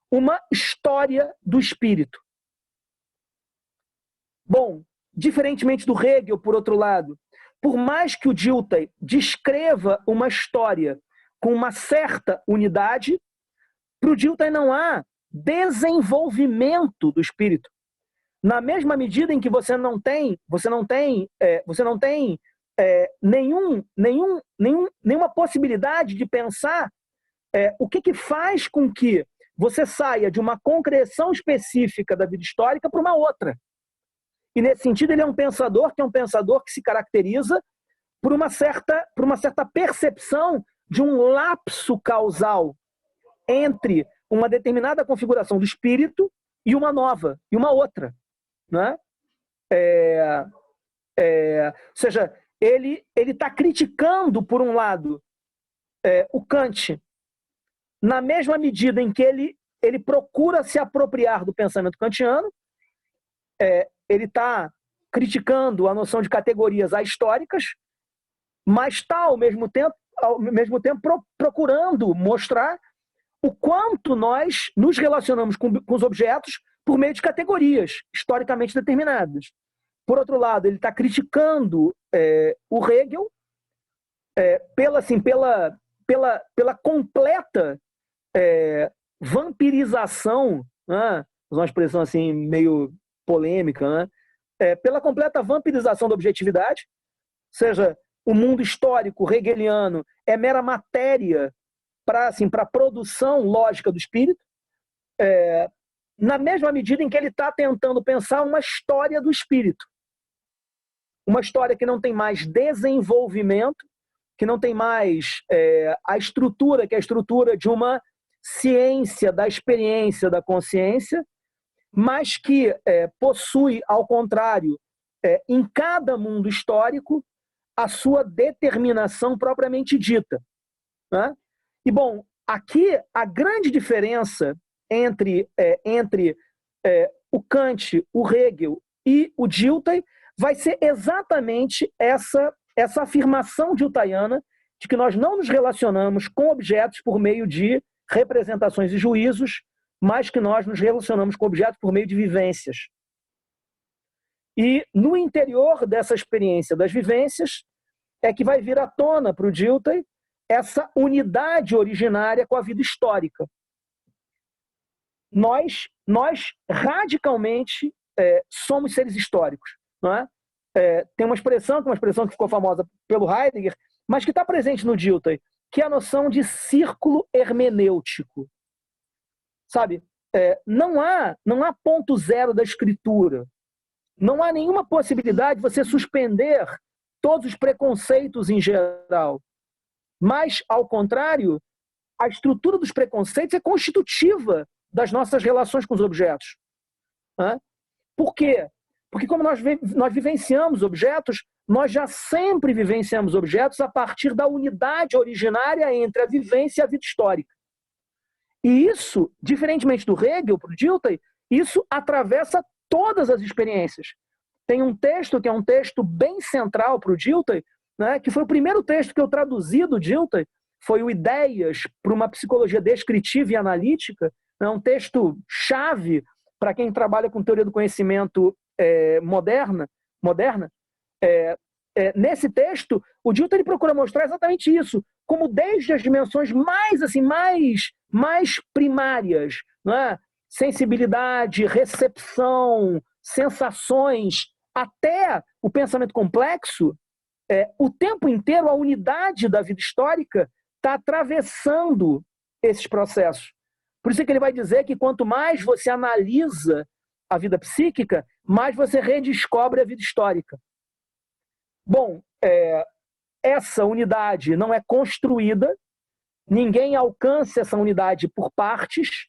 uma história do espírito. Bom, diferentemente do Hegel, por outro lado, por mais que o Dilthey descreva uma história com uma certa unidade, para o Dilthey não há desenvolvimento do espírito. Na mesma medida em que você não tem nenhuma possibilidade de pensar o que faz com que você saia de uma concreção específica da vida histórica para uma outra. E, nesse sentido, ele é um pensador que se caracteriza por uma certa percepção de um lapso causal entre uma determinada configuração do espírito e uma nova, e uma outra. Né? Ou seja, ele está criticando, por um lado, o Kant, na mesma medida em que ele procura se apropriar do pensamento kantiano. Ele está criticando a noção de categorias ahistóricas, mas está, ao mesmo tempo procurando mostrar o quanto nós nos relacionamos com os objetos por meio de categorias historicamente determinadas. Por outro lado, ele está criticando o Hegel pela completa vampirização, né? Uma expressão assim meio polêmica, né? Pela completa vampirização da objetividade, ou seja, o mundo histórico hegeliano é mera matéria para a produção lógica do espírito, na mesma medida em que ele está tentando pensar uma história do espírito. Uma história que não tem mais desenvolvimento, que não tem mais a estrutura, que é a estrutura de uma ciência da experiência da consciência, mas que possui, ao contrário, em cada mundo histórico, a sua determinação propriamente dita. Né? E, bom, aqui a grande diferença entre o Kant, o Hegel e o Dilthey vai ser exatamente essa afirmação diltheiana de que nós não nos relacionamos com objetos por meio de representações e juízos, mas que nós nos relacionamos com objetos por meio de vivências. E no interior dessa experiência das vivências é que vai vir à tona para o Dilthey essa unidade originária com a vida histórica. Nós radicalmente somos seres históricos. Não é? Tem uma expressão que ficou famosa pelo Heidegger, mas que está presente no Dilthey, que é a noção de círculo hermenêutico. Sabe? não há ponto zero da escritura. Não há nenhuma possibilidade de você suspender todos os preconceitos em geral. Mas, ao contrário, a estrutura dos preconceitos é constitutiva das nossas relações com os objetos. Por quê? Porque como nós vivenciamos objetos, nós já sempre vivenciamos objetos a partir da unidade originária entre a vivência e a vida histórica. E isso, diferentemente do Hegel, para o Dilthey, isso atravessa todas as experiências. Tem um texto que é um texto bem central para o Dilthey, né, que foi o primeiro texto que eu traduzi do Dilthey, foi o Ideias para uma Psicologia Descritiva e Analítica, é um texto chave para quem trabalha com teoria do conhecimento moderna. Nesse texto, o Dilthey procura mostrar exatamente isso, como desde as dimensões mais primárias, né? Sensibilidade, recepção, sensações, até o pensamento complexo, o tempo inteiro a unidade da vida histórica está atravessando esses processos. Por isso é que ele vai dizer que quanto mais você analisa a vida psíquica, mais você redescobre a vida histórica. Bom, essa unidade não é construída, ninguém alcança essa unidade por partes.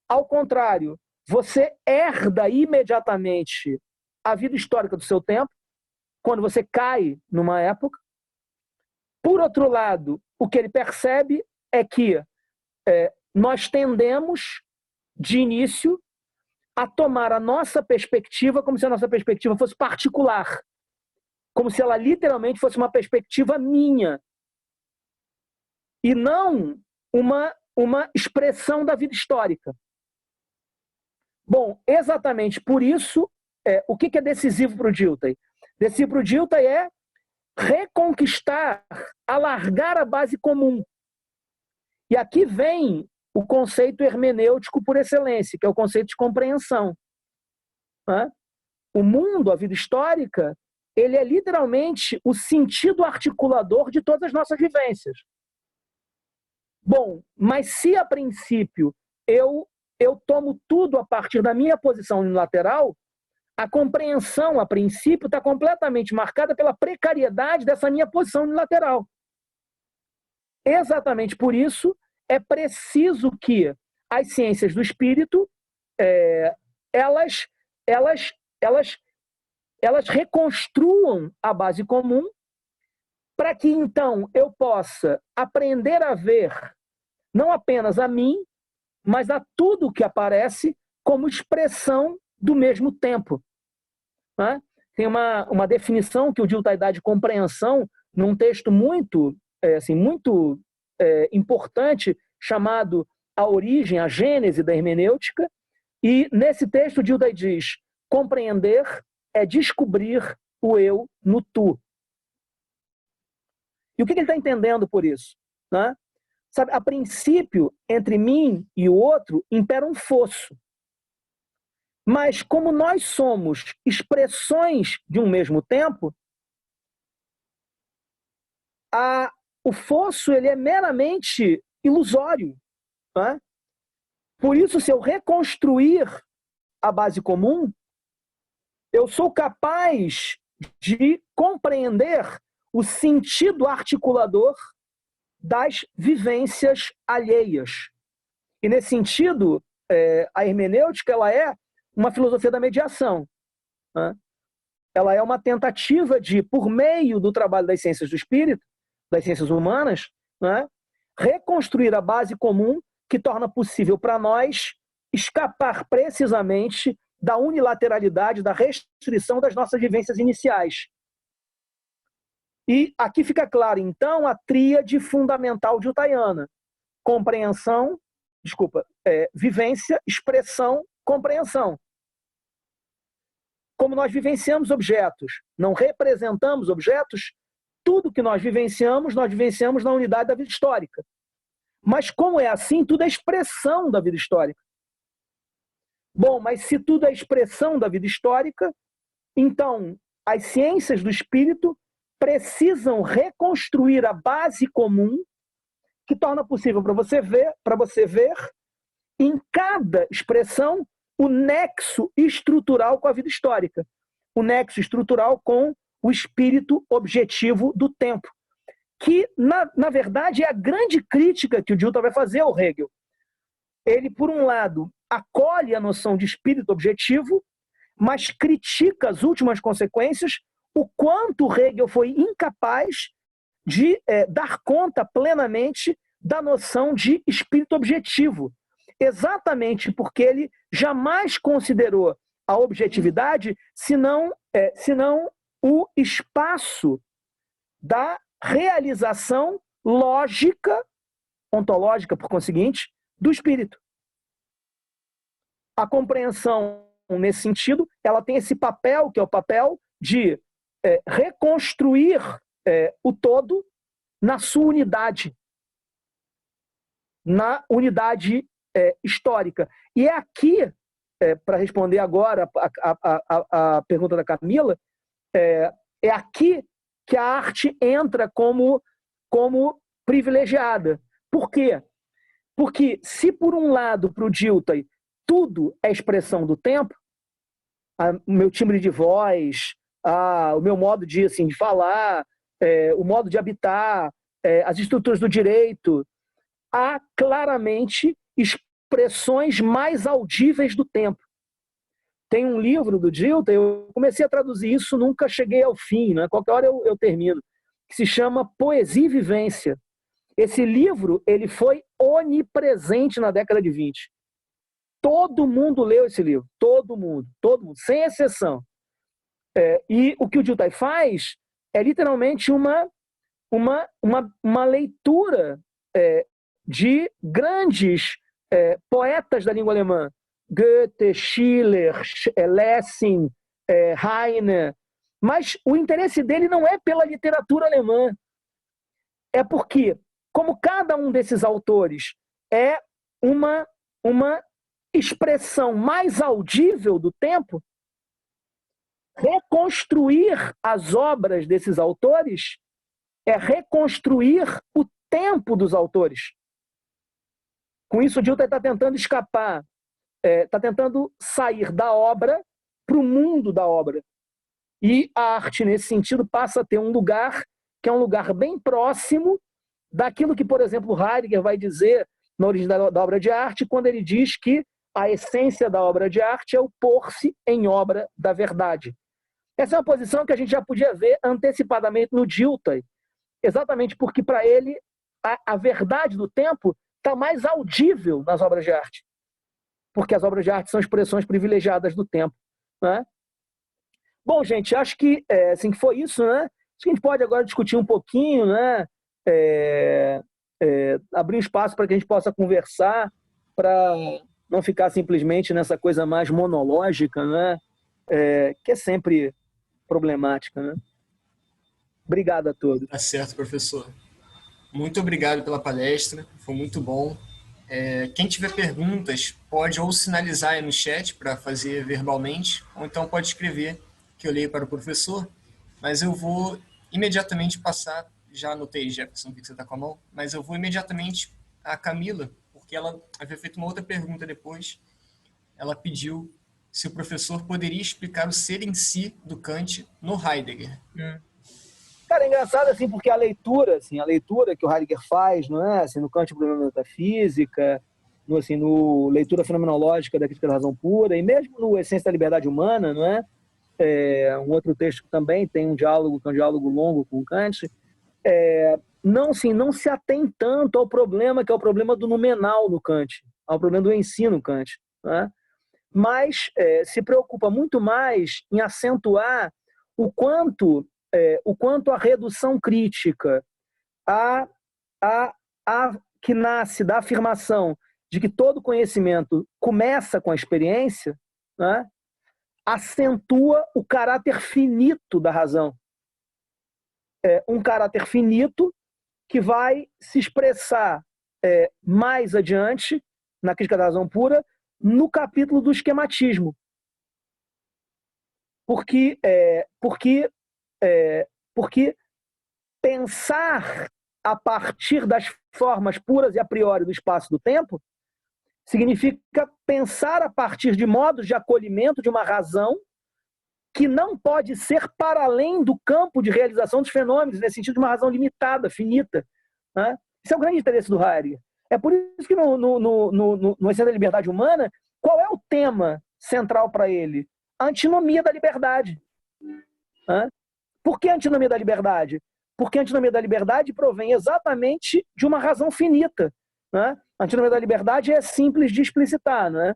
Ao contrário, você herda imediatamente a vida histórica do seu tempo, quando você cai numa época. Por outro lado, o que ele percebe é que nós tendemos, de início, a tomar a nossa perspectiva como se a nossa perspectiva fosse particular, como se ela literalmente fosse uma perspectiva minha, e não uma expressão da vida histórica. Bom, exatamente por isso, o que é decisivo para o Dilthey? Decisivo para o Dilthey é reconquistar, alargar a base comum. E aqui vem o conceito hermenêutico por excelência, que é o conceito de compreensão. O mundo, a vida histórica, ele é literalmente o sentido articulador de todas as nossas vivências. Bom, mas se a princípio eu tomo tudo a partir da minha posição unilateral, a compreensão, a princípio, está completamente marcada pela precariedade dessa minha posição unilateral. Exatamente por isso, é preciso que as ciências do espírito elas reconstruam a base comum para que, então, eu possa aprender a ver não apenas a mim, mas a tudo que aparece como expressão do mesmo tempo. Tem uma definição que o Dilthey dá de compreensão num texto muito importante, chamado A Origem, a Gênese da Hermenêutica, e nesse texto o Dilthey diz: compreender é descobrir o eu no tu. E o que ele está entendendo por isso? Sabe, a princípio, entre mim e o outro, impera um fosso. Mas como nós somos expressões de um mesmo tempo, o fosso ele é meramente ilusório. Por isso, se eu reconstruir a base comum, eu sou capaz de compreender o sentido articulador das vivências alheias. E, nesse sentido, a hermenêutica ela é uma filosofia da mediação. Ela é uma tentativa de, por meio do trabalho das ciências do espírito, das ciências humanas, reconstruir a base comum que torna possível para nós escapar precisamente da unilateralidade, da restrição das nossas vivências iniciais. E aqui fica claro, então, a tríade fundamental diltheiana: vivência, expressão, compreensão. Como nós vivenciamos objetos, não representamos objetos, tudo que nós vivenciamos na unidade da vida histórica. Mas como é assim, tudo é expressão da vida histórica. Bom, mas se tudo é expressão da vida histórica, então as ciências do espírito precisam reconstruir a base comum que torna possível para você ver em cada expressão, o nexo estrutural com a vida histórica, o nexo estrutural com o espírito objetivo do tempo, que, na verdade, é a grande crítica que o Dilthey vai fazer ao Hegel. Ele, por um lado, acolhe a noção de espírito objetivo, mas critica as últimas consequências, o quanto Hegel foi incapaz de dar conta plenamente da noção de espírito objetivo, exatamente porque ele jamais considerou a objetividade senão o espaço da realização lógica, ontológica, por conseguinte, do espírito. A compreensão, nesse sentido, ela tem esse papel, que é o papel de reconstruir o todo na sua unidade, na unidade histórica. E é aqui, para responder agora a pergunta da Camila, é aqui que a arte entra como privilegiada. Por quê? Porque se, por um lado, para o Dilthey, tudo é expressão do tempo, o meu timbre de voz, o meu modo de falar, o modo de habitar, as estruturas do direito, há claramente expressões mais audíveis do tempo. Tem um livro do Dilthey, eu comecei a traduzir isso, nunca cheguei ao fim, né? Qualquer hora eu termino, que se chama Poesia e Vivência. Esse livro ele foi onipresente na década de 20. Todo mundo leu esse livro, todo mundo, sem exceção. E o que o Dilthey faz é literalmente uma leitura de grandes poetas da língua alemã, Goethe, Schiller, Lessing, Heine, mas o interesse dele não é pela literatura alemã, é porque, como cada um desses autores é uma expressão mais audível do tempo, reconstruir as obras desses autores é reconstruir o tempo dos autores. Com isso, o Dilthey está tentando escapar, está tentando sair da obra para o mundo da obra. E a arte, nesse sentido, passa a ter um lugar que é um lugar bem próximo daquilo que, por exemplo, Heidegger vai dizer na origem da obra de arte, quando ele diz que a essência da obra de arte é o pôr-se em obra da verdade. Essa é uma posição que a gente já podia ver antecipadamente no Dilthey, exatamente porque, para ele, a verdade do tempo está mais audível nas obras de arte, porque as obras de arte são expressões privilegiadas do tempo, né? Bom, gente, acho que assim, que foi isso, né? Acho que a gente pode agora discutir um pouquinho, né? Abrir um espaço para que a gente possa conversar, para não ficar simplesmente nessa coisa mais monológica, né? Que é sempre problemática, né? Obrigado a todos. Tá certo, professor. Muito obrigado pela palestra, foi muito bom. Quem tiver perguntas, pode ou sinalizar aí no chat para fazer verbalmente, ou então pode escrever, que eu leio para o professor, mas eu vou imediatamente passar, já anotei, Jefferson, que você está com a mão, mas eu vou imediatamente a Camila, porque ela havia feito uma outra pergunta depois. Ela pediu se o professor poderia explicar o ser em si do Kant no Heidegger. Cara, é engraçado assim, porque a leitura que o Heidegger faz, não é? Assim, no Kant, o problema da metafísica, no leitura fenomenológica da crítica da razão pura, e mesmo no Essência da Liberdade Humana, não é? Um outro texto que também tem um diálogo, que é um diálogo longo com Kant, não se atém tanto ao problema que é o problema do numenal no Kant, ao problema do ensino Kant, não é? Mas se preocupa muito mais em acentuar o quanto a redução crítica que nasce da afirmação de que todo conhecimento começa com a experiência, né, acentua o caráter finito da razão. Um caráter finito que vai se expressar mais adiante, na crítica da razão pura, no capítulo do esquematismo. Porque pensar a partir das formas puras e a priori do espaço e do tempo significa pensar a partir de modos de acolhimento de uma razão que não pode ser para além do campo de realização dos fenômenos, nesse sentido de uma razão limitada, finita. Né? Esse é o grande interesse do Heidegger. É por isso que no Essência da Liberdade Humana, qual é o tema central para ele? A antinomia da liberdade. Né? Por que a antinomia da liberdade? Porque a antinomia da liberdade provém exatamente de uma razão finita. Né? A antinomia da liberdade é simples de explicitar. Né?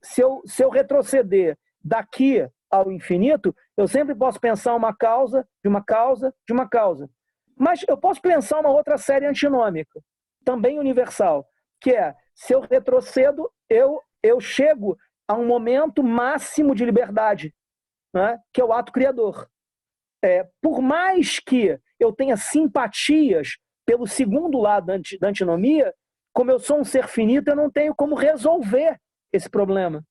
Se eu retroceder daqui ao infinito, eu sempre posso pensar uma causa, de uma causa, de uma causa. Mas eu posso pensar uma outra série antinômica, também universal, que é, se eu retrocedo, eu chego a um momento máximo de liberdade, né? Que é o ato criador. Por mais que eu tenha simpatias pelo segundo lado da antinomia, como eu sou um ser finito, eu não tenho como resolver esse problema.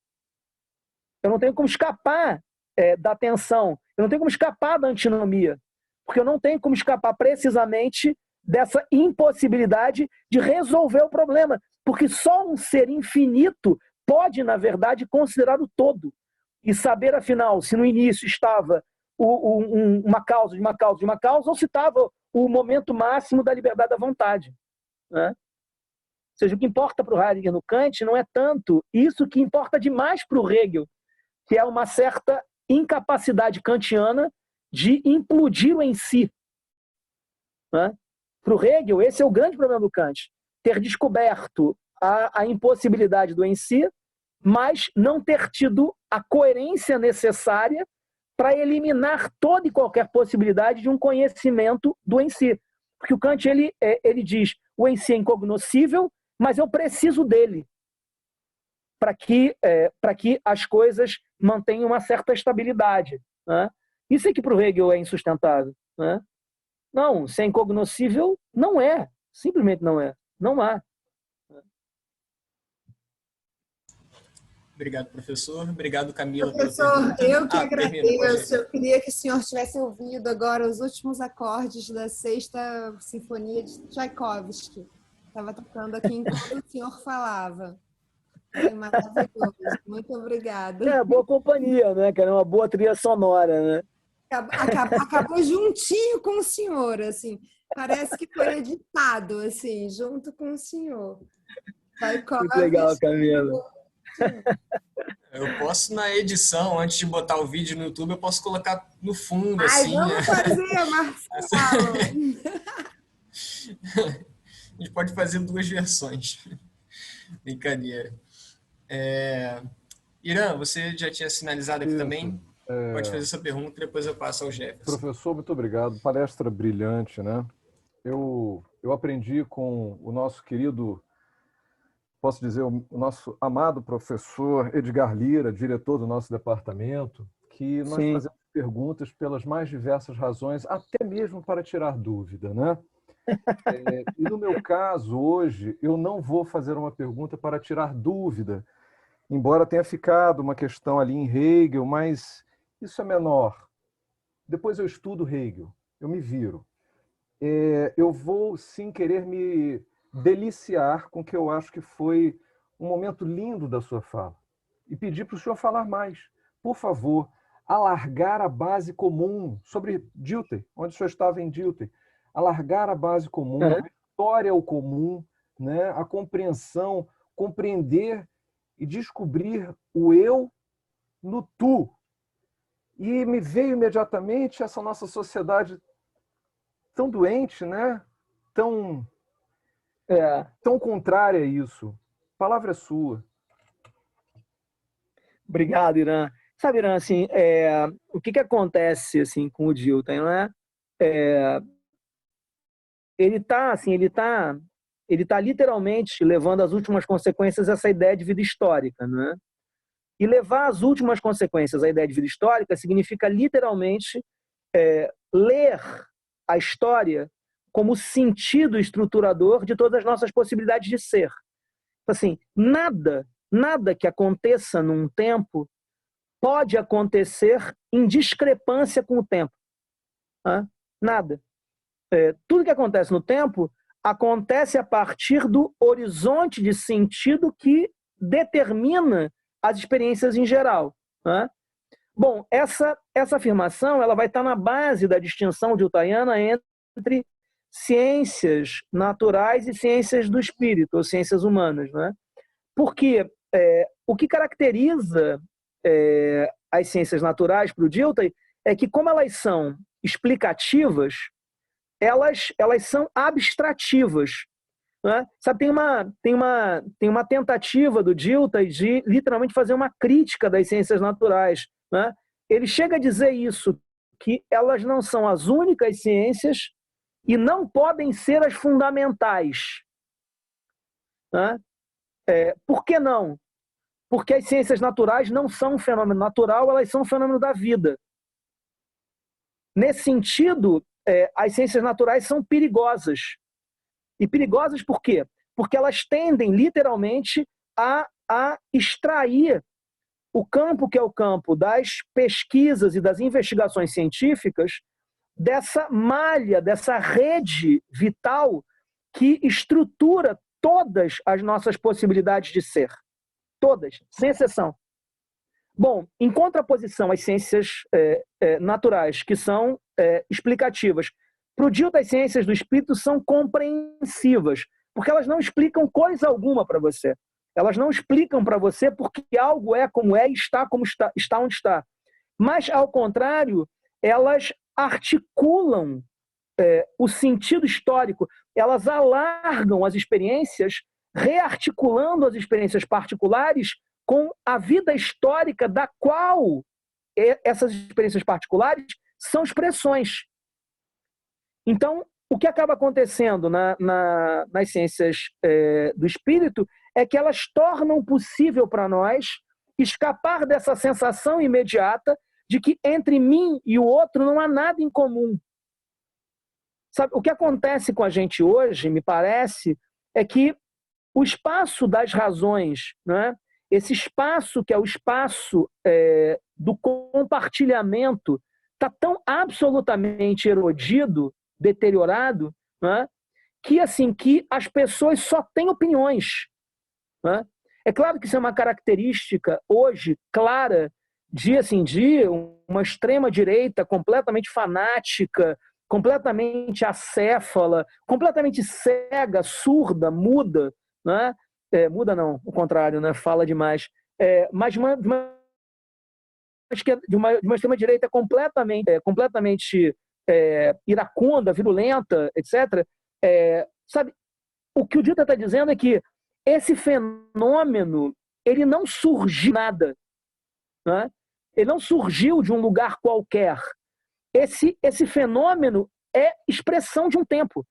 Eu não tenho como escapar da tensão. Eu não tenho como escapar da antinomia. Porque eu não tenho como escapar precisamente dessa impossibilidade de resolver o problema. Porque só um ser infinito pode, na verdade, considerar o todo. E saber, afinal, se no início estava uma causa de uma causa de uma causa, ou se estava o momento máximo da liberdade da vontade. Né? Ou seja, o que importa para o Heidegger no Kant não é tanto isso que importa demais para o Hegel, que é uma certa incapacidade kantiana de implodir o em si. Né? Para o Hegel, esse é o grande problema do Kant, ter descoberto a impossibilidade do em si, mas não ter tido a coerência necessária para eliminar toda e qualquer possibilidade de um conhecimento do em si. Porque o Kant ele diz, o em si é incognoscível, mas eu preciso dele para que as coisas mantenham uma certa estabilidade. Né? Isso é que para o Hegel é insustentável. Né? Não, se é incognoscível, não é. Simplesmente não é. Não há. Obrigado, professor. Obrigado, Camila. Professor, eu que agradeço. Termina, eu queria que o senhor tivesse ouvido agora os últimos acordes da Sexta Sinfonia de Tchaikovsky. Estava tocando aqui enquanto o senhor falava. Foi maravilhoso. Muito obrigada. Boa companhia, né, cara? Uma boa trilha sonora, né? Acabou juntinho com o senhor, assim. Parece que foi editado, assim, junto com o senhor. Muito legal, Camila. Eu posso, na edição, antes de botar o vídeo no YouTube, eu posso colocar no fundo, assim. Vamos fazer, Marcelo! A gente pode fazer duas versões. Brincadeira. Irã, você já tinha sinalizado aqui também? Pode fazer essa pergunta e depois eu passo ao Jefferson. Professor, muito obrigado. Palestra brilhante, né? Eu aprendi com o nosso querido, posso dizer, o nosso amado professor Edgar Lira, diretor do nosso departamento, que nós fazemos perguntas pelas mais diversas razões, até mesmo para tirar dúvida, né? E no meu caso, hoje, eu não vou fazer uma pergunta para tirar dúvida, embora tenha ficado uma questão ali em Hegel, mas isso é menor. Depois eu estudo Hegel, eu me viro. Eu vou, sim, querer me deliciar com o que eu acho que foi um momento lindo da sua fala. E pedir para o senhor falar mais. Por favor, alargar a base comum sobre Dilthey, onde o senhor estava em Dilthey. Alargar a base comum, a história ao comum, né? A compreensão, compreender e descobrir o eu no tu. E me veio imediatamente essa nossa sociedade tão doente, né? Tão contrária a isso. A palavra é sua. Obrigado, Irã. Sabe, Irã, assim, o que acontece assim, com o Dilthey, não é? Ele está literalmente levando às últimas consequências essa ideia de vida histórica, não é? E levar às últimas consequências a ideia de vida histórica significa literalmente ler a história como sentido estruturador de todas as nossas possibilidades de ser. Assim, nada que aconteça num tempo pode acontecer em discrepância com o tempo. Nada. Tudo que acontece no tempo acontece a partir do horizonte de sentido que determina as experiências em geral, né? Bom, essa afirmação ela vai estar na base da distinção diltaiana entre ciências naturais e ciências do espírito, ou ciências humanas, né? Porque o que caracteriza as ciências naturais para o Dilthey é que, como elas são explicativas, elas são abstrativas, né? Sabe, tem uma tentativa do Dilthey de literalmente fazer uma crítica das ciências naturais, né? Ele chega a dizer isso, que elas não são as únicas ciências e não podem ser as fundamentais, né? Por que não? Porque as ciências naturais não são um fenômeno natural, elas são um fenômeno da vida. Nesse sentido, as ciências naturais são perigosas. E perigosas por quê? Porque elas tendem, literalmente, a extrair o campo que é o campo das pesquisas e das investigações científicas dessa malha, dessa rede vital que estrutura todas as nossas possibilidades de ser. Todas, sem exceção. Bom, em contraposição às ciências naturais, que são explicativas, para o Dilthey, as ciências do espírito são compreensivas, porque elas não explicam coisa alguma para você. Elas não explicam para você porque algo é como é e está como está onde está. Mas, ao contrário, elas articulam o sentido histórico, elas alargam as experiências, rearticulando as experiências particulares com a vida histórica da qual essas experiências particulares são expressões. Então, o que acaba acontecendo nas ciências do espírito é que elas tornam possível para nós escapar dessa sensação imediata de que entre mim e o outro não há nada em comum. Sabe, o que acontece com a gente hoje, me parece, é que o espaço das razões, né, esse espaço que é o espaço do compartilhamento, está tão absolutamente erodido, deteriorado, né, que as pessoas só têm opiniões, né? É claro que isso é uma característica hoje clara de uma extrema-direita completamente fanática, completamente acéfala, completamente cega, surda, muda, né? Muda não, o contrário, né? Fala demais. Mas de uma extrema-direita completamente iracunda, virulenta, etc. Sabe, o que o Dilthey está dizendo é que esse fenômeno ele não surgiu nada, né? Ele não surgiu de um lugar qualquer. Esse fenômeno é expressão de um tempo.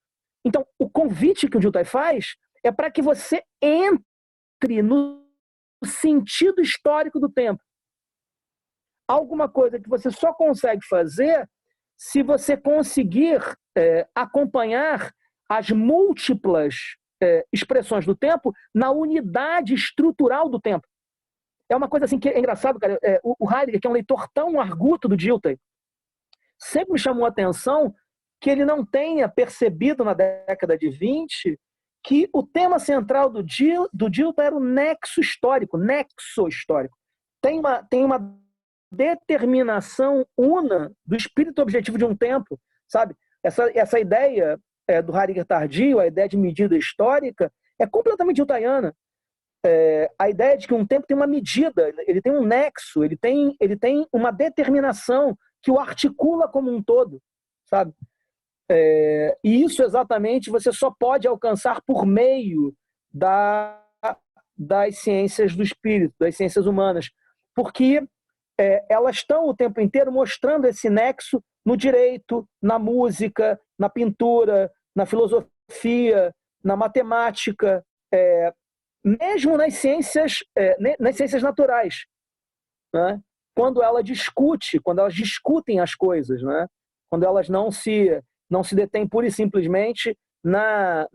Então, o convite que o Dilthey faz é para que você entre no sentido histórico do tempo. Alguma coisa que você só consegue fazer se você conseguir acompanhar as múltiplas expressões do tempo na unidade estrutural do tempo. É uma coisa assim que é engraçado, cara. O Heidegger, que é um leitor tão arguto do Dilthey, sempre me chamou a atenção que ele não tenha percebido na década de 20 que o tema central do Dilthey era o nexo histórico. Tem uma determinação una do espírito objetivo de um tempo, sabe? Essa ideia do Heidegger tardio, a ideia de medida histórica, é completamente diltheiana. A ideia de que um tempo tem uma medida, ele tem um nexo, ele tem uma determinação que o articula como um todo, sabe? E isso exatamente você só pode alcançar por meio das ciências do espírito, das ciências humanas, porque elas estão o tempo inteiro mostrando esse nexo no direito, na música, na pintura, na filosofia, na matemática, mesmo nas ciências naturais, né? Quando elas discutem as coisas, né? Quando elas não se detêm pura e simplesmente na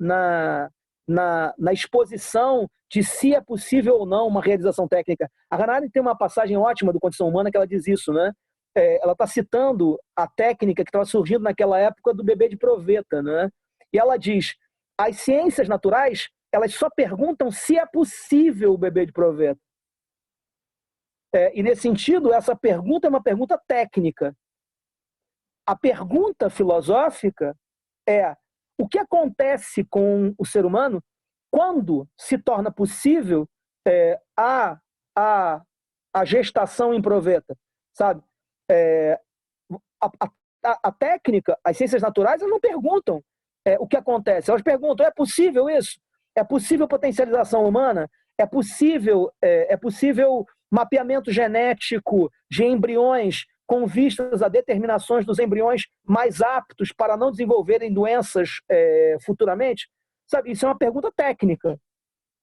exposição de se é possível ou não uma realização técnica. A Hannah Arendt tem uma passagem ótima do Condição Humana que ela diz isso, né? Ela está citando a técnica que estava surgindo naquela época do bebê de proveta, né? E ela diz: As ciências naturais, elas só perguntam se é possível o bebê de proveta. E nesse sentido, essa pergunta é uma pergunta técnica. A pergunta filosófica é: o que acontece com o ser humano quando se torna possível a gestação em proveta? Sabe? A técnica, as ciências naturais, elas não perguntam o que acontece. Elas perguntam: é possível isso? É possível potencialização humana? É possível mapeamento genético de embriões com vistas a determinações dos embriões mais aptos para não desenvolverem doenças futuramente? Sabe, isso é uma pergunta técnica.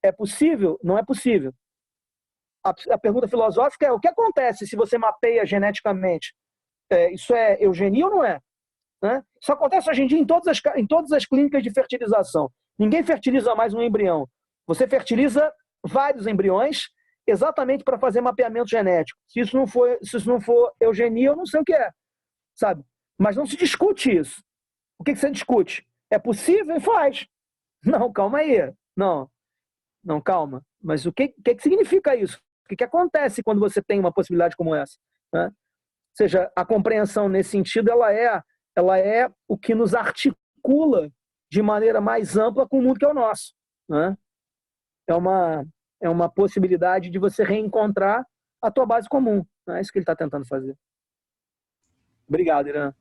É possível? Não é possível. A pergunta filosófica é: o que acontece se você mapeia geneticamente? Isso é eugenia ou não é? Né? Isso acontece hoje em dia em todas as clínicas de fertilização. Ninguém fertiliza mais um embrião. Você fertiliza vários embriões exatamente para fazer mapeamento genético. Se isso não for eugenia, eu não sei o que é, sabe? Mas não se discute isso. O que você discute? É possível? Faz. Não, calma aí. Não, calma. Mas o que significa isso? O que acontece quando você tem uma possibilidade como essa? Né? Ou seja, a compreensão nesse sentido, ela é o que nos articula de maneira mais ampla com o mundo que é o nosso. Né? É uma possibilidade de você reencontrar a tua base comum. É isso que ele está tentando fazer. Obrigado, Irã.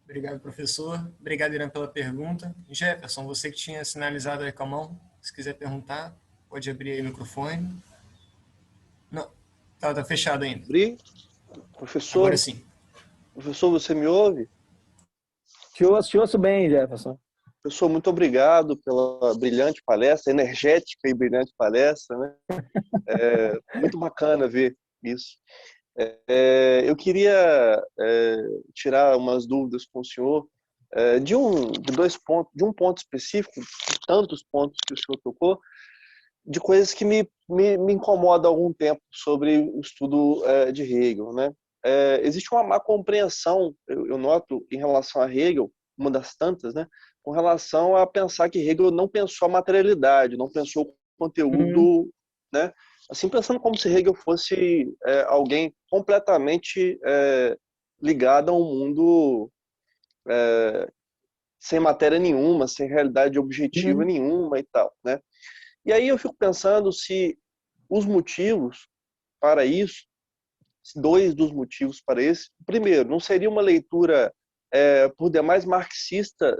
Obrigado, professor. Obrigado, Irã, pela pergunta. Jefferson, você que tinha sinalizado aí com a mão, se quiser perguntar, pode abrir aí o microfone. Não, tá fechado ainda. Abri? Professor, agora sim. Professor, você me ouve? Te ouço bem, Jefferson. Professor, muito obrigado pela brilhante palestra, energética e brilhante palestra, né? Muito bacana ver isso. Eu queria tirar umas dúvidas com o senhor de um ponto específico, de tantos pontos que o senhor tocou, de coisas que me incomodam há algum tempo sobre o estudo de Hegel, né? Existe uma má compreensão, eu noto, em relação a Hegel, uma das tantas, né? Com relação a pensar que Hegel não pensou a materialidade, não pensou o conteúdo, né? Assim, pensando como se Hegel fosse alguém completamente ligado a um mundo sem matéria nenhuma, sem realidade objetiva nenhuma e tal, né? E aí eu fico pensando se os motivos para isso, dois dos motivos para esse, primeiro, não seria uma leitura por demais marxista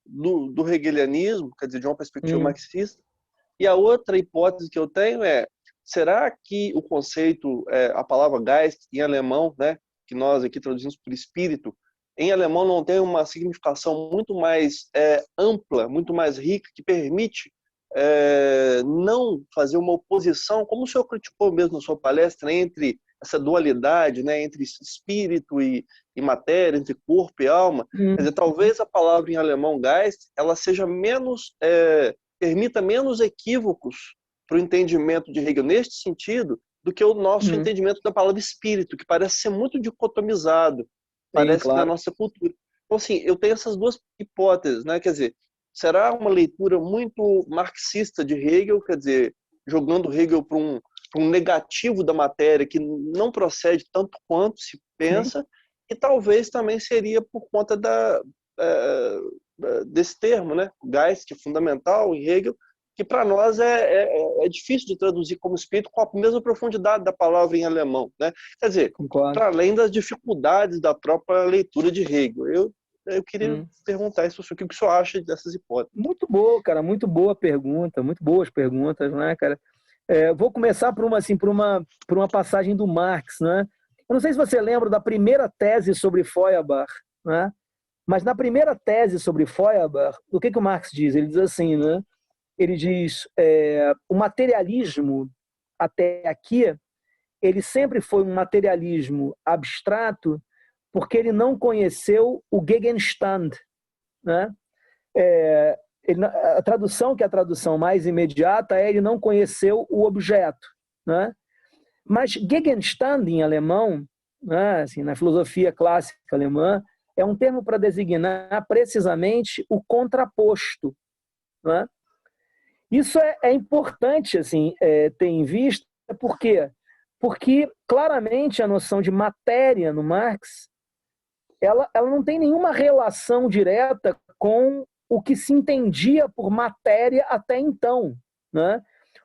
do hegelianismo, quer dizer, de uma perspectiva marxista, e a outra hipótese que eu tenho é: será que o conceito, a palavra Geist em alemão, né, que nós aqui traduzimos por espírito, em alemão não tem uma significação muito mais ampla, muito mais rica, que permite não fazer uma oposição, como o senhor criticou mesmo na sua palestra, entre essa dualidade, né, entre espírito e matéria, entre corpo e alma? Quer dizer, talvez a palavra em alemão Geist, ela seja menos, permita menos equívocos para o entendimento de Hegel neste sentido do que o nosso entendimento da palavra espírito, que parece ser muito dicotomizado, parece que na nossa cultura. Então, assim, eu tenho essas duas hipóteses, né? Quer dizer, será uma leitura muito marxista de Hegel, quer dizer, jogando Hegel para um negativo da matéria que não procede tanto quanto se pensa, e talvez também seria por conta desse termo, né? Geist, que é fundamental em Hegel, que para nós é difícil de traduzir como espírito com a mesma profundidade da palavra em alemão, né? Quer dizer, para além das dificuldades da própria leitura de Hegel. Eu queria perguntar isso, o que o senhor acha dessas hipóteses? Muito boa, cara, muito boa pergunta, muito boas perguntas, né, cara? Vou começar por uma passagem do Marx, né? Eu não sei se você lembra da primeira tese sobre Feuerbach, né? Mas na primeira tese sobre Feuerbach, o que o Marx diz? Ele diz assim, né? Ele diz: o materialismo até aqui, ele sempre foi um materialismo abstrato, porque ele não conheceu o Gegenstand, né? A tradução, que é a tradução mais imediata, ele não conheceu o objeto, né? Mas Gegenstand em alemão, né, assim, na filosofia clássica alemã, é um termo para designar precisamente o contraposto, né? Isso é importante assim, ter em vista, por quê? Porque claramente a noção de matéria no Marx ela não tem nenhuma relação direta com o que se entendia por matéria até então, né?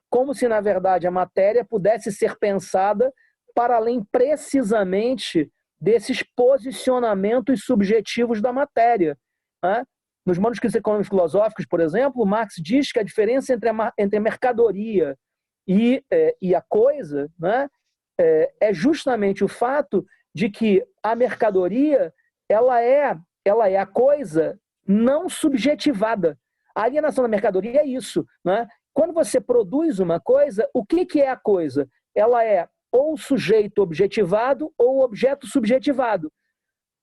Como se, na verdade, a matéria pudesse ser pensada para além precisamente desses posicionamentos subjetivos da matéria, né? Nos manuscritos econômicos filosóficos, por exemplo, Marx diz que a diferença entre a mercadoria e a coisa, né, é justamente o fato de que a mercadoria ela é a coisa não subjetivada. A alienação da mercadoria é isso, né? Quando você produz uma coisa, o que é a coisa? Ela é ou sujeito objetivado ou objeto subjetivado.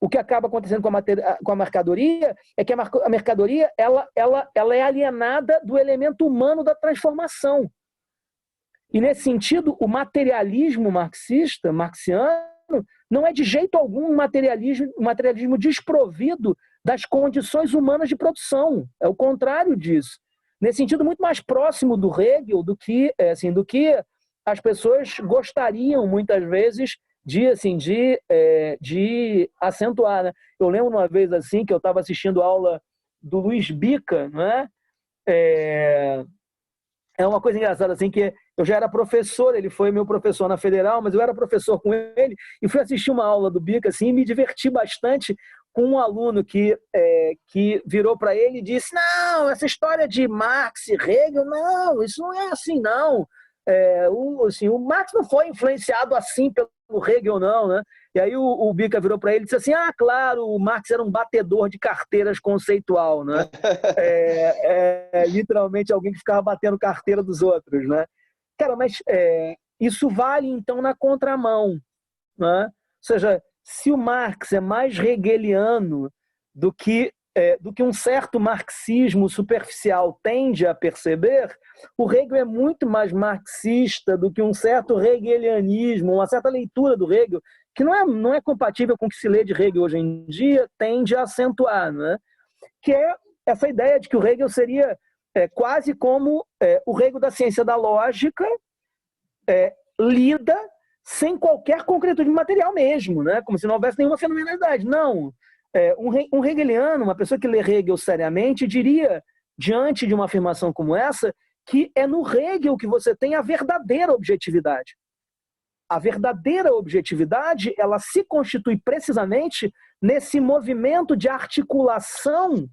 O que acaba acontecendo com a mercadoria é que a mercadoria ela é alienada do elemento humano da transformação. E, nesse sentido, o materialismo marxiano, não é de jeito algum um materialismo desprovido das condições humanas de produção. É o contrário disso. Nesse sentido, muito mais próximo do Hegel do que as pessoas gostariam, muitas vezes, de acentuar, né? Eu lembro uma vez assim que eu estava assistindo a aula do Luiz Bica, né? É uma coisa engraçada assim, que eu já era professor, ele foi meu professor na Federal, mas eu era professor com ele e fui assistir uma aula do Bica assim, e me diverti bastante com um aluno que virou para ele e disse: não, essa história de Marx e Hegel, não, isso não é assim não. O Marx não foi influenciado assim pelo Hegel, não, né? E aí o Bica virou para ele e disse assim: ah, claro, o Marx era um batedor de carteiras conceitual, né? Literalmente alguém que ficava batendo carteira dos outros, né? Cara, mas isso vale então na contramão, né? Ou seja, se o Marx é mais hegeliano do que um certo marxismo superficial tende a perceber, o Hegel é muito mais marxista do que um certo hegelianismo, uma certa leitura do Hegel, que não é compatível com o que se lê de Hegel hoje em dia, tende a acentuar, né? Que é essa ideia de que o Hegel seria quase como o Hegel da ciência da lógica, lida sem qualquer concretude material mesmo, né? Como se não houvesse nenhuma fenomenalidade. Não. Um hegeliano, uma pessoa que lê Hegel seriamente, diria, diante de uma afirmação como essa, que é no Hegel que você tem a verdadeira objetividade. A verdadeira objetividade, ela se constitui precisamente nesse movimento de articulação,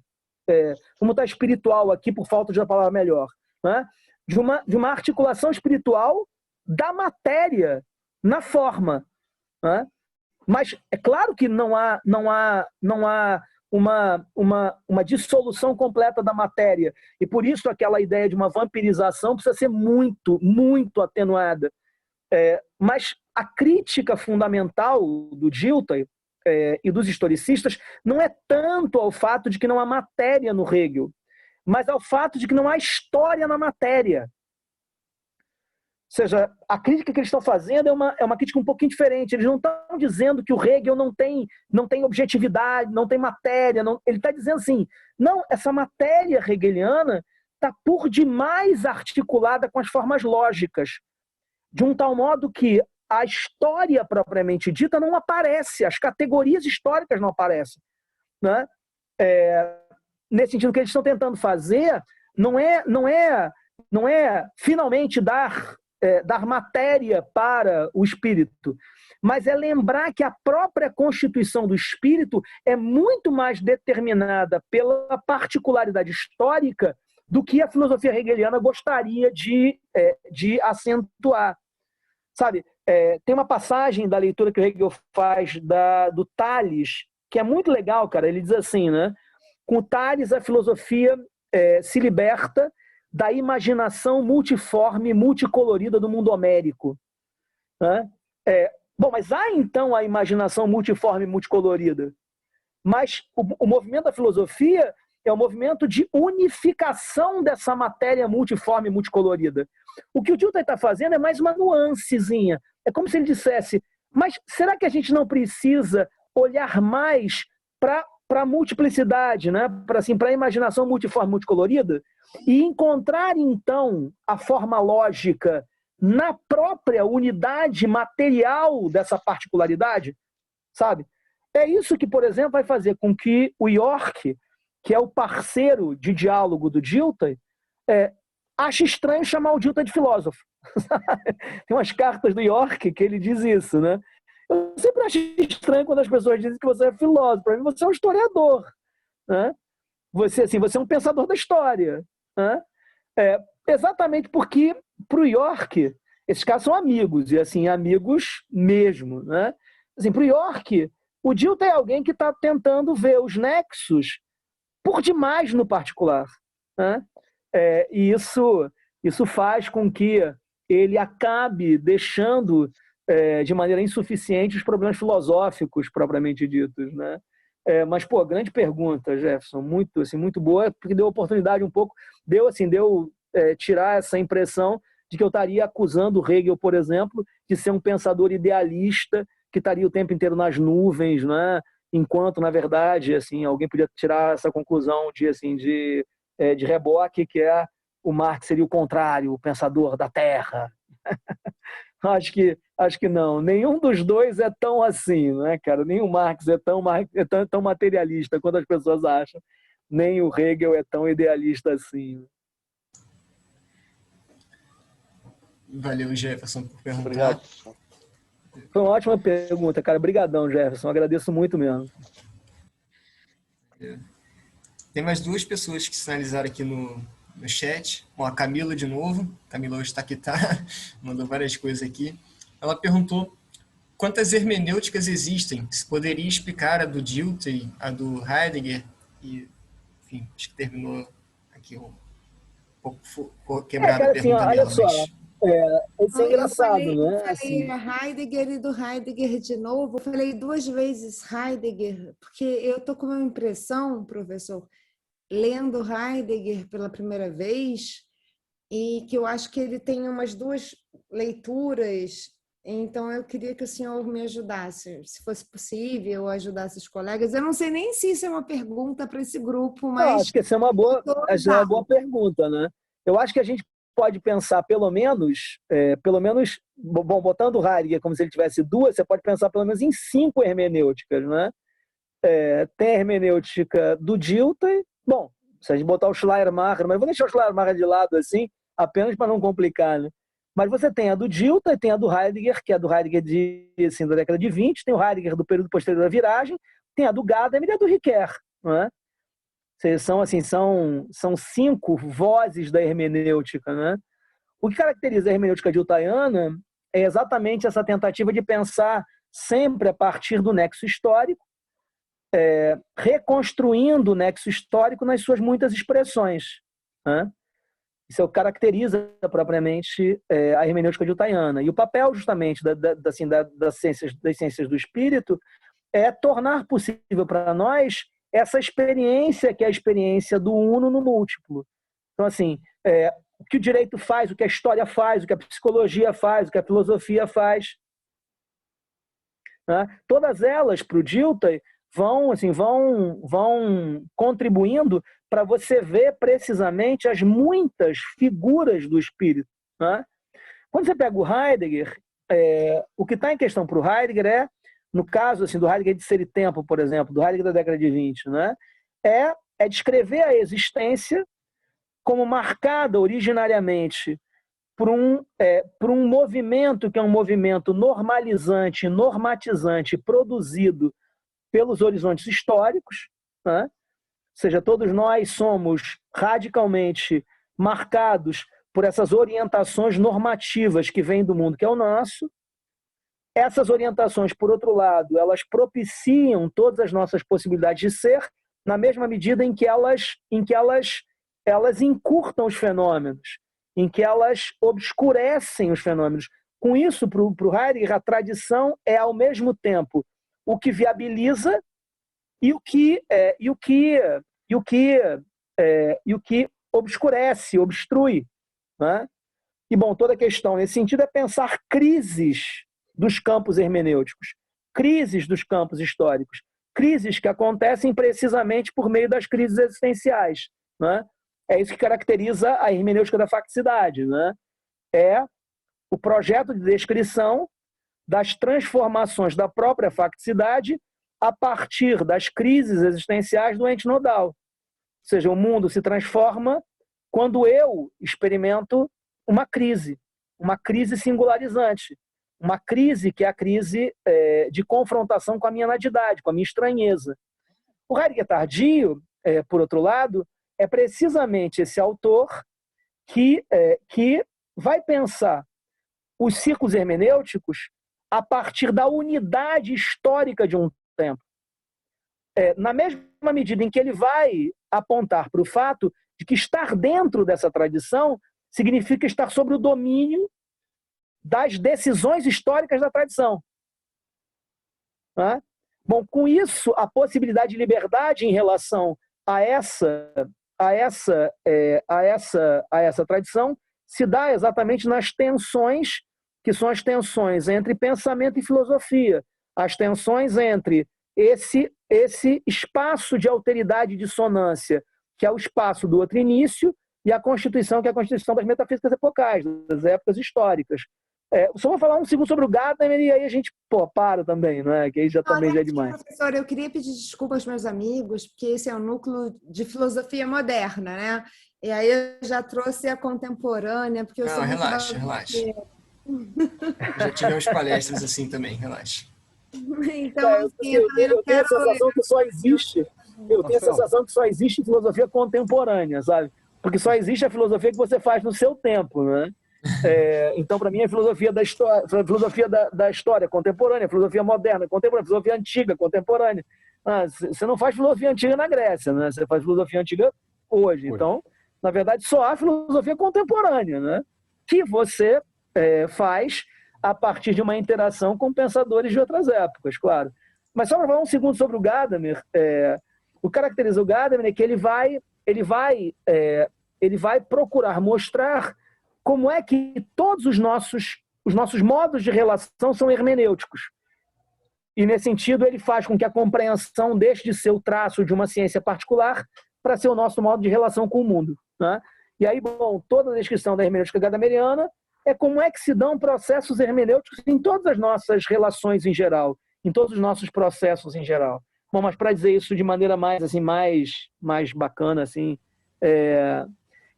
como está espiritual aqui, por falta de uma palavra melhor, né? De uma articulação espiritual da matéria na forma, né? Mas é claro que não há uma dissolução completa da matéria, e por isso aquela ideia de uma vampirização precisa ser muito, muito atenuada. Mas a crítica fundamental do Dilthey e dos historicistas não é tanto ao fato de que não há matéria no Hegel, mas ao fato de que não há história na matéria. Ou seja, a crítica que eles estão fazendo é uma crítica um pouquinho diferente. Eles não estão dizendo que o Hegel não tem objetividade, não tem matéria. Não, ele está dizendo assim, não, essa matéria hegeliana está por demais articulada com as formas lógicas, de um tal modo que a história propriamente dita não aparece, as categorias históricas não aparecem, né? Nesse sentido, o que eles estão tentando fazer não é finalmente dar matéria para o espírito, mas é lembrar que a própria constituição do espírito é muito mais determinada pela particularidade histórica do que a filosofia hegeliana gostaria de acentuar. Sabe, tem uma passagem da leitura que o Hegel faz do Tales, que é muito legal, cara. Ele diz assim, né? Com o Tales, a filosofia se liberta da imaginação multiforme, multicolorida do mundo homérico, né? Bom, mas há então a imaginação multiforme, multicolorida. Mas o movimento da filosofia é um movimento de unificação dessa matéria multiforme, multicolorida. O que o Dilthey está fazendo é mais uma nuancezinha. É como se ele dissesse, mas será que a gente não precisa olhar mais para multiplicidade, né? Para assim, a imaginação multiforme, multicolorida, e encontrar, então, a forma lógica na própria unidade material dessa particularidade, sabe? É isso que, por exemplo, vai fazer com que o York, que é o parceiro de diálogo do Dilthey, ache estranho chamar o Dilthey de filósofo. Tem umas cartas do York que ele diz isso, né? Eu sempre achei estranho quando as pessoas dizem que você é filósofo. Para mim, você é um historiador, né? Você é um pensador da história, né? Exatamente porque, para o York, esses caras são amigos, e assim, amigos mesmo, né? Assim, para o York, o Dilthey é alguém que está tentando ver os nexos por demais no particular, né? E isso faz com que ele acabe deixando de maneira insuficiente os problemas filosóficos propriamente ditos, né? Mas, pô, grande pergunta, Jefferson, muito, assim, muito boa, porque deu oportunidade um pouco, deu tirar essa impressão de que eu estaria acusando o Hegel, por exemplo, de ser um pensador idealista que estaria o tempo inteiro nas nuvens, né? Enquanto, na verdade, assim, alguém podia tirar essa conclusão de reboque, que o Marx seria o contrário, o pensador da Terra. Acho que não. Nenhum dos dois é tão assim, né, cara? Nem o Marx é tão materialista quanto as pessoas acham, nem o Hegel é tão idealista assim. Valeu, Jefferson, por perguntar. Obrigado. Foi uma ótima pergunta, cara. Obrigadão, Jefferson. Agradeço muito mesmo. Tem mais duas pessoas que sinalizaram aqui no chat. Bom, a Camila de novo. A Camila hoje está aqui, mandou várias coisas aqui. Ela perguntou quantas hermenêuticas existem. Se poderia explicar a do Dilthey, a do Heidegger. E, enfim, acho que terminou aqui um pouco quebrada a pergunta olha dela. só. Isso é engraçado, né? Eu falei Heidegger e do Heidegger de novo. Eu falei 2 vezes Heidegger, porque eu estou com uma impressão, professor, lendo Heidegger pela primeira vez, e que eu acho que ele tem umas 2 leituras, então eu queria que o senhor me ajudasse, se fosse possível, ajudasse os colegas. Eu não sei nem se isso é uma pergunta para esse grupo, mas... acho que essa é uma boa pergunta, né? Eu acho que a gente pode pensar pelo menos, bom, botando o Heidegger como se ele tivesse 2, você pode pensar pelo menos em 5 hermenêuticas, né? Tem a hermenêutica do Dilthey. Bom, se a gente botar o Schleiermacher, mas eu vou deixar o Schleiermacher de lado assim, apenas para não complicar, né? Mas você tem a do Dilthey, tem a do Heidegger, que é a do Heidegger da década de 20, tem o Heidegger do período posterior à viragem, tem a do Gadamer e a do Ricoeur, né? São 5 vozes da hermenêutica, né? O que caracteriza a hermenêutica diltheiana é exatamente essa tentativa de pensar sempre a partir do nexo histórico, reconstruindo o nexo histórico nas suas muitas expressões, né? Isso caracteriza propriamente a hermenêutica diltheiana. E o papel, justamente, das ciências do espírito é tornar possível para nós essa experiência, que é a experiência do uno no múltiplo. Então, assim, o que o direito faz, o que a história faz, o que a psicologia faz, o que a filosofia faz, né? Todas elas, para o Dilthey, vão contribuindo para você ver precisamente as muitas figuras do espírito, né? Quando você pega o Heidegger, o que está em questão para o Heidegger no caso assim, do Heidegger de Ser e Tempo, por exemplo, do Heidegger da década de 20, né? É descrever a existência como marcada originariamente por um movimento que é um movimento normalizante, normatizante, produzido pelos horizontes históricos, né? Ou seja, todos nós somos radicalmente marcados por essas orientações normativas que vêm do mundo que é o nosso. Essas orientações, por outro lado, elas propiciam todas as nossas possibilidades de ser, na mesma medida em que elas encurtam os fenômenos, em que elas obscurecem os fenômenos. Com isso, para o Heidegger, a tradição é, ao mesmo tempo, o que viabiliza e o que obscurece, obstrui, né? E, bom, toda a questão nesse sentido é pensar crises dos campos hermenêuticos, crises dos campos históricos, crises que acontecem precisamente por meio das crises existenciais, né? É isso que caracteriza a hermenêutica da facticidade, né? É o projeto de descrição das transformações da própria facticidade a partir das crises existenciais do ente nodal. Ou seja, o mundo se transforma quando eu experimento uma crise singularizante, uma crise que é a crise de confrontação com a minha nadidade, com a minha estranheza. O Heidegger tardio, por outro lado, é precisamente esse autor que vai pensar os círculos hermenêuticos a partir da unidade histórica de um tempo. Na mesma medida em que ele vai apontar para o fato de que estar dentro dessa tradição significa estar sob o domínio das decisões históricas da tradição. Bom, com isso, a possibilidade de liberdade em relação a essa tradição se dá exatamente nas tensões, que são as tensões entre pensamento e filosofia, as tensões entre esse espaço de alteridade e dissonância, que é o espaço do outro início, e a Constituição, que é a Constituição das metafísicas epocais, das épocas históricas. Só vou falar um segundo sobre o Gadamer e aí a gente para também, não é? Que aí já é demais. Professor, eu queria pedir desculpa aos meus amigos, porque esse é o núcleo de filosofia moderna, né? E aí eu já trouxe a contemporânea, porque eu sou muito... Relaxa. Já tivemos palestras assim também, relaxa. Então, assim, eu tenho a sensação que só existe... Eu tenho a sensação que só existe filosofia contemporânea, sabe? Porque só existe a filosofia que você faz no seu tempo, né? Então, para mim, é a filosofia da história contemporânea, filosofia moderna contemporânea, filosofia antiga contemporânea. Você não faz filosofia antiga na Grécia, né? Você faz filosofia antiga hoje. Então, na verdade, só há filosofia contemporânea, né? Que você faz a partir de uma interação com pensadores de outras épocas, claro. Mas só para falar um segundo sobre o Gadamer, o que caracteriza o Gadamer é que ele vai procurar mostrar como é que todos os nossos modos de relação são hermenêuticos. E, nesse sentido, ele faz com que a compreensão deixe de ser o traço de uma ciência particular para ser o nosso modo de relação com o mundo, né? E aí, bom, toda a descrição da hermenêutica gadameriana é como é que se dão processos hermenêuticos em todas as nossas relações em geral, em todos os nossos processos em geral. Bom, mas para dizer isso de maneira mais bacana, assim,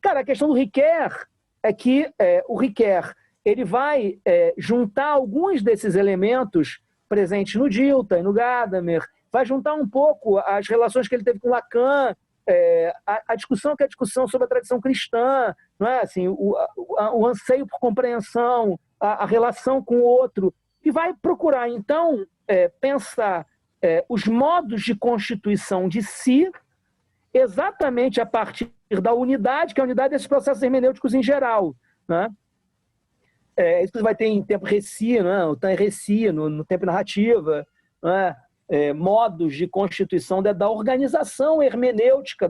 cara, a questão do Ricoeur é que o Ricoeur ele vai juntar alguns desses elementos presentes no Dilthey, no Gadamer, vai juntar um pouco as relações que ele teve com Lacan, a discussão que é a discussão sobre a tradição cristã, não é? Assim, o anseio por compreensão, a relação com o outro, e vai procurar, então, pensar os modos de constituição de si exatamente a partir da unidade, que é a unidade desses processos hermenêuticos em geral, né? Isso que vai ter em tempo récit, né? O temps récit, no tempo narrativa, né? Modos de constituição da organização hermenêutica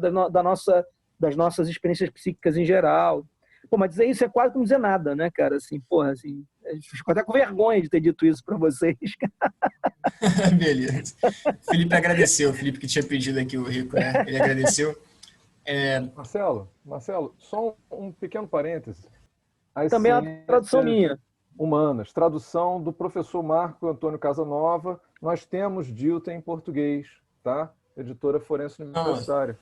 das nossas experiências psíquicas em geral. Pô, mas dizer isso é quase como dizer nada, né, cara? Assim, porra, assim, fico até com vergonha de ter dito isso para vocês. Beleza. Felipe agradeceu, o Felipe que tinha pedido aqui o Rico, né? Ele agradeceu. Marcelo, só um pequeno parêntese. Também é uma tradução minha. Humanas, tradução do professor Marco Antônio Casanova. Nós temos Dilthey em português, tá? Editora Forense Universitária.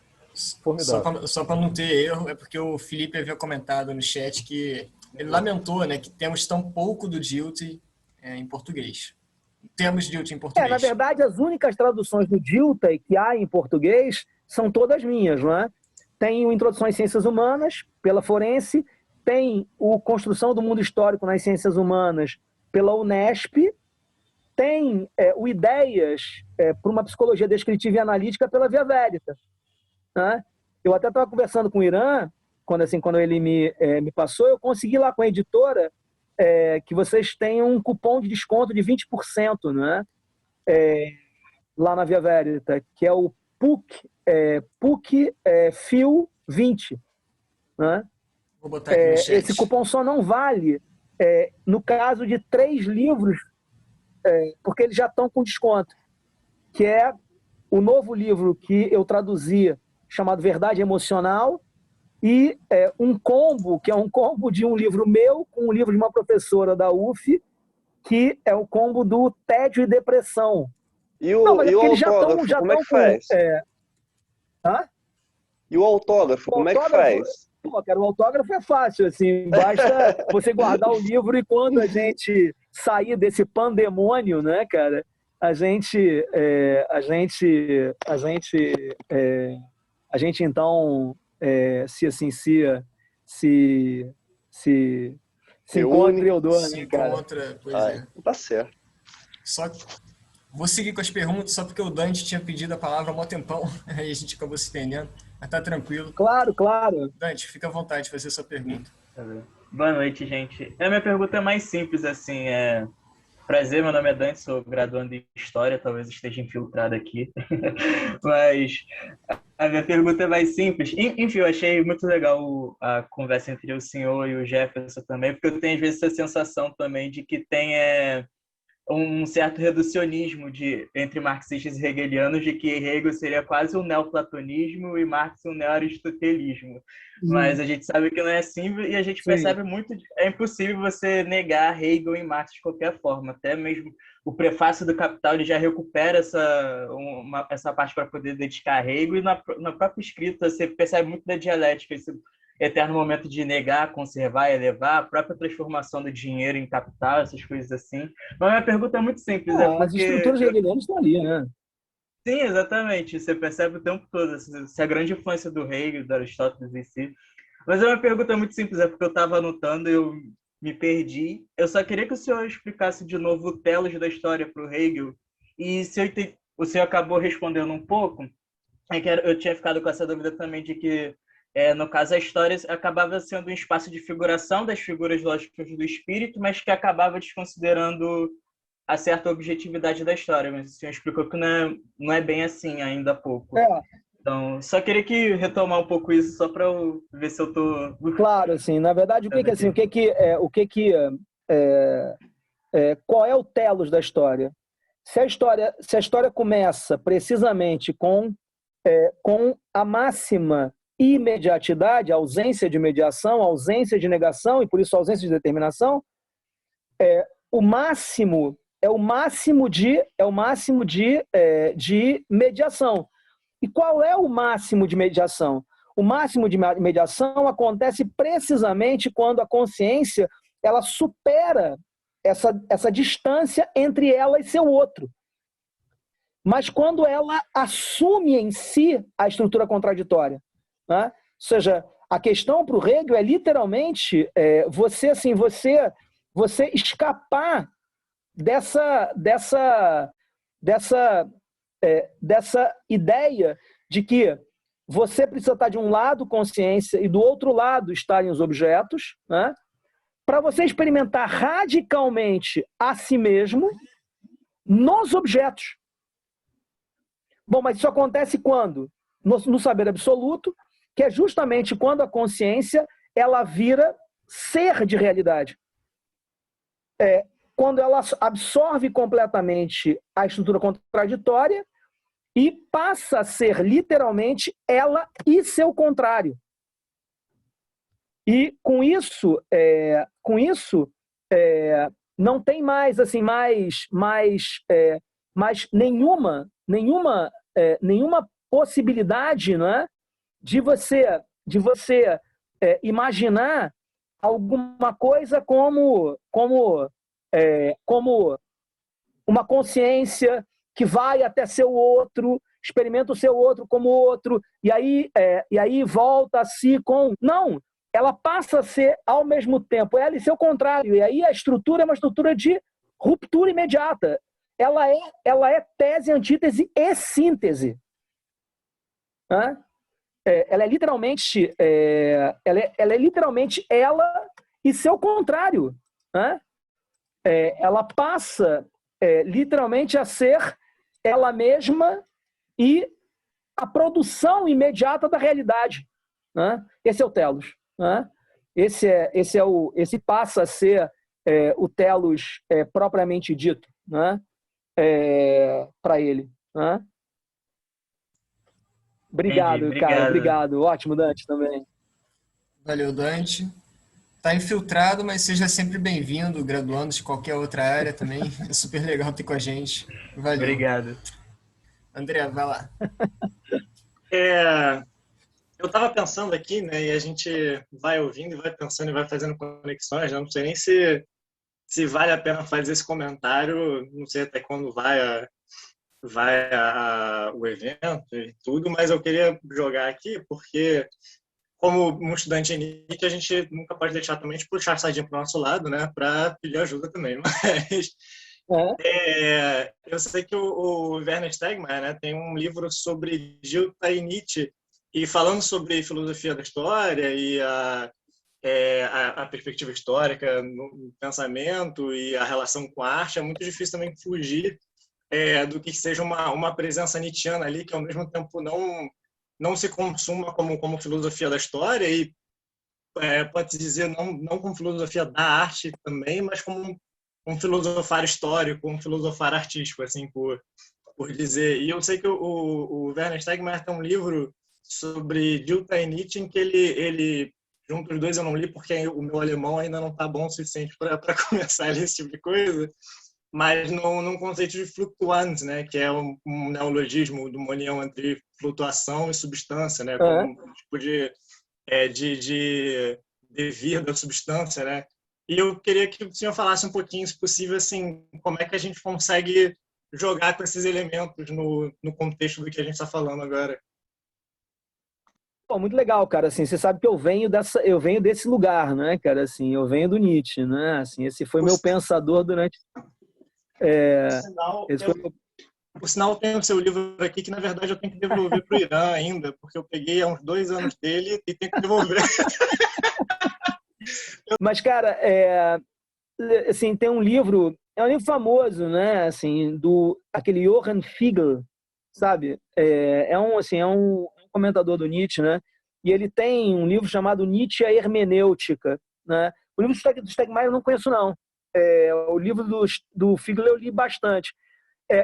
Formidável. Só para não ter erro, é porque o Felipe havia comentado no chat que ele lamentou, né, que temos tão pouco do Dilthey em português. Temos Dilthey em português. Na verdade, as únicas traduções do Dilthey que há em português são todas minhas, não é? Tem o Introdução às Ciências Humanas, pela Forense, tem o Construção do Mundo Histórico nas Ciências Humanas, pela Unesp, tem o Ideias para uma Psicologia Descritiva e Analítica, pela Via Veritas, né? Eu até estava conversando com o Irã, quando ele me passou, eu consegui lá com a editora que vocês têm um cupom de desconto de 20%, né? Lá na Via Veritas, que é o PUC FIO 20, né? Vou botar aqui no chat. Esse cupom só não vale no caso de 3 livros, porque eles já estão com desconto, que é o novo livro que eu traduzi, chamado Verdade Emocional, e um combo, que é um combo de um livro meu com um livro de uma professora da UF, que é o combo do tédio e depressão. E Não, o, mas é e o porque eles autógrafo, já como é estão que faz? Hã? E o autógrafo, O como é que autógrafo, faz? pô, cara, o autógrafo é fácil, assim, basta você guardar o livro e quando a gente sair desse pandemônio, né, cara, a gente então se, se encontre Reúne. eu dou, Se né, cara? encontra, pois Ah, é. então tá certo. Só que vou seguir com as perguntas, só porque o Dante tinha pedido a palavra há mó tempão, aí a gente acabou se estendendo, mas tá tranquilo. Claro, claro. Dante, fica à vontade de fazer sua pergunta. Boa noite, gente. A minha pergunta é mais simples, assim, prazer, meu nome é Dante, sou graduando em História, talvez esteja infiltrado aqui, mas a minha pergunta é mais simples. Enfim, eu achei muito legal a conversa entre o senhor e o Jefferson também, porque eu tenho às vezes essa sensação também de que tem um certo reducionismo entre marxistas e hegelianos, de que Hegel seria quase um neoplatonismo e Marx um neo-aristotelismo. Mas a gente sabe que não é assim e a gente Sim. percebe muito, é impossível você negar Hegel e Marx de qualquer forma. Até mesmo o prefácio do Capital ele já recupera essa parte para poder dedicar a Hegel, e na própria escrita você percebe muito da dialética, esse eterno momento de negar, conservar, elevar, a própria transformação do dinheiro em capital, essas coisas assim. Mas a minha pergunta é muito simples, é As porque... estruturas hegelianas estão ali, né? Sim, exatamente, você percebe o tempo todo essa grande influência do Hegel, do Aristóteles em si. Mas a minha pergunta é muito simples, é porque eu estava anotando e eu me perdi. Eu só queria que o senhor explicasse de novo o telos da história para o Hegel, e se o senhor acabou respondendo um pouco, é que eu tinha ficado com essa dúvida também de que, no caso, a história acabava sendo um espaço de figuração das figuras lógicas do espírito, mas que acabava desconsiderando a certa objetividade da história. Mas o senhor explicou que não é bem assim ainda há pouco. É, Então, só queria retomar um pouco isso, só para eu ver se eu estou... claro, assim, na verdade, qual é o telos da história? Se a história começa precisamente com a máxima imediatidade, ausência de mediação, ausência de negação e por isso ausência de determinação, o máximo de mediação. E qual é o máximo de mediação? O máximo de mediação acontece precisamente quando a consciência ela supera essa distância entre ela e seu outro. Mas quando ela assume em si a estrutura contraditória. Né? Ou seja, a questão para o Hegel é literalmente você escapar dessa ideia de que você precisa estar de um lado consciência e do outro lado estarem os objetos, né? Para você experimentar radicalmente a si mesmo nos objetos. Bom, mas isso acontece quando? No saber absoluto, que é justamente quando a consciência ela vira ser de realidade. Quando ela absorve completamente a estrutura contraditória e passa a ser literalmente ela e seu contrário. E com isso não tem mais assim mais nenhuma possibilidade, não é, de você imaginar alguma coisa como uma consciência que vai até seu outro, experimenta o seu outro como outro, e aí volta a si com... Não, ela passa a ser, ao mesmo tempo, ela e seu contrário. E aí a estrutura é uma estrutura de ruptura imediata. Ela é tese, antítese e síntese. Ela é literalmente ela e seu contrário. Ela passa literalmente a ser ela mesma e a produção imediata da realidade. Esse é o telos. Esse passa a ser o telos propriamente dito, para ele. Obrigado, Entendi, cara. obrigado. Obrigado. Ótimo, Dante, também. Valeu, Dante. Tá infiltrado, mas seja sempre bem-vindo, graduando de qualquer outra área também. É super legal ter com a gente. Valeu. Obrigado. André, vai lá. Eu estava pensando aqui, né, e a gente vai ouvindo e vai pensando e vai fazendo conexões, né? Não sei nem se vale a pena fazer esse comentário, não sei até quando o evento e tudo, mas eu queria jogar aqui porque, como um estudante em Nietzsche, a gente nunca pode deixar também de puxar a sardinha para o nosso lado, né, para pedir ajuda também. Mas eu sei que o Werner Stegmaier, né, tem um livro sobre Gilda e Nietzsche, e falando sobre filosofia da história e a perspectiva histórica no pensamento e a relação com a arte, é muito difícil também fugir do que seja uma presença nietzschiana ali, que ao mesmo tempo não se consuma como filosofia da história e pode-se dizer não como filosofia da arte também, mas como um filosofar histórico, um filosofar artístico, assim, por dizer. E eu sei que o Werner Stegmaier tem um livro sobre Gilda e Nietzsche, em que ele junto os dois eu não li porque o meu alemão ainda não está bom o suficiente para começar a ler esse tipo de coisa, mas num conceito de fluctuantes, né, que é um neologismo de uma união entre flutuação e substância, né, como um tipo de devir da substância, né. E eu queria que o senhor falasse um pouquinho, se possível, assim, como é que a gente consegue jogar com esses elementos no contexto do que a gente está falando agora. Bom, muito legal, cara. Assim, você sabe que eu venho desse lugar, né, cara? Assim, eu venho do Nietzsche, né? Assim, esse foi meu pensador durante. Por sinal, eu tenho o seu livro aqui que, na verdade, eu tenho que devolver para o Irã ainda, porque eu peguei há uns 2 anos dele e tenho que devolver. Mas, cara, assim, tem um livro, é um livro famoso, né? Assim, aquele Johann Fiegel, sabe? É um comentador do Nietzsche, né? E ele tem um livro chamado Nietzsche, a Hermenêutica, né? O livro do Stegmaier eu não conheço, não. O livro do Fiegel eu li bastante.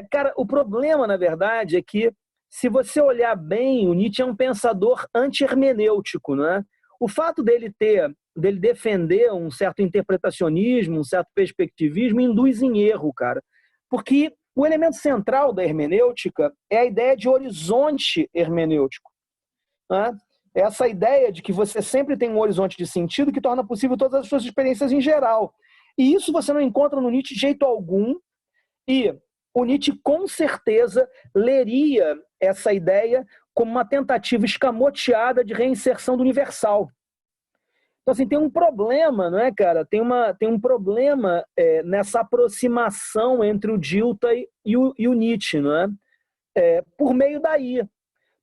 Cara, o problema, na verdade, é que, se você olhar bem, o Nietzsche é um pensador anti-hermenêutico, né? O fato dele defender um certo interpretacionismo, um certo perspectivismo, induz em erro, cara. Porque o elemento central da hermenêutica é a ideia de horizonte hermenêutico, né? Essa ideia de que você sempre tem um horizonte de sentido que torna possível todas as suas experiências em geral. E isso você não encontra no Nietzsche de jeito algum, e o Nietzsche com certeza leria essa ideia como uma tentativa escamoteada de reinserção do universal. Então, assim, tem um problema, não é, cara? Tem um problema nessa aproximação entre o Gilda e o Nietzsche, não é? Por meio daí.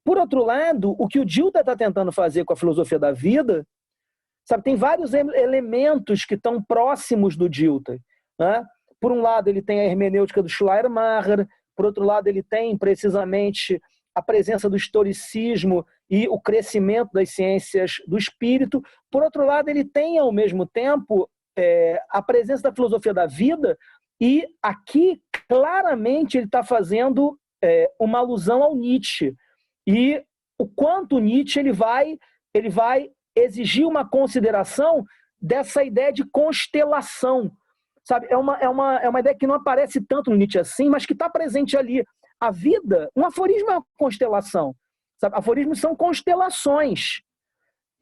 Por outro lado, o que o Gilda está tentando fazer com a filosofia da vida, sabe, tem vários elementos que estão próximos do Gilda, né? Por um lado, ele tem a hermenêutica do Schleiermacher, por outro lado, ele tem precisamente a presença do historicismo e o crescimento das ciências do espírito. Por outro lado, ele tem, ao mesmo tempo, a presença da filosofia da vida, e aqui, claramente, ele está fazendo uma alusão ao Nietzsche. E o quanto Nietzsche ele vai exigir uma consideração dessa ideia de constelação. Sabe? É uma ideia que não aparece tanto no Nietzsche assim, mas que está presente ali. A vida, um aforismo é uma constelação. Sabe? Aforismos são constelações.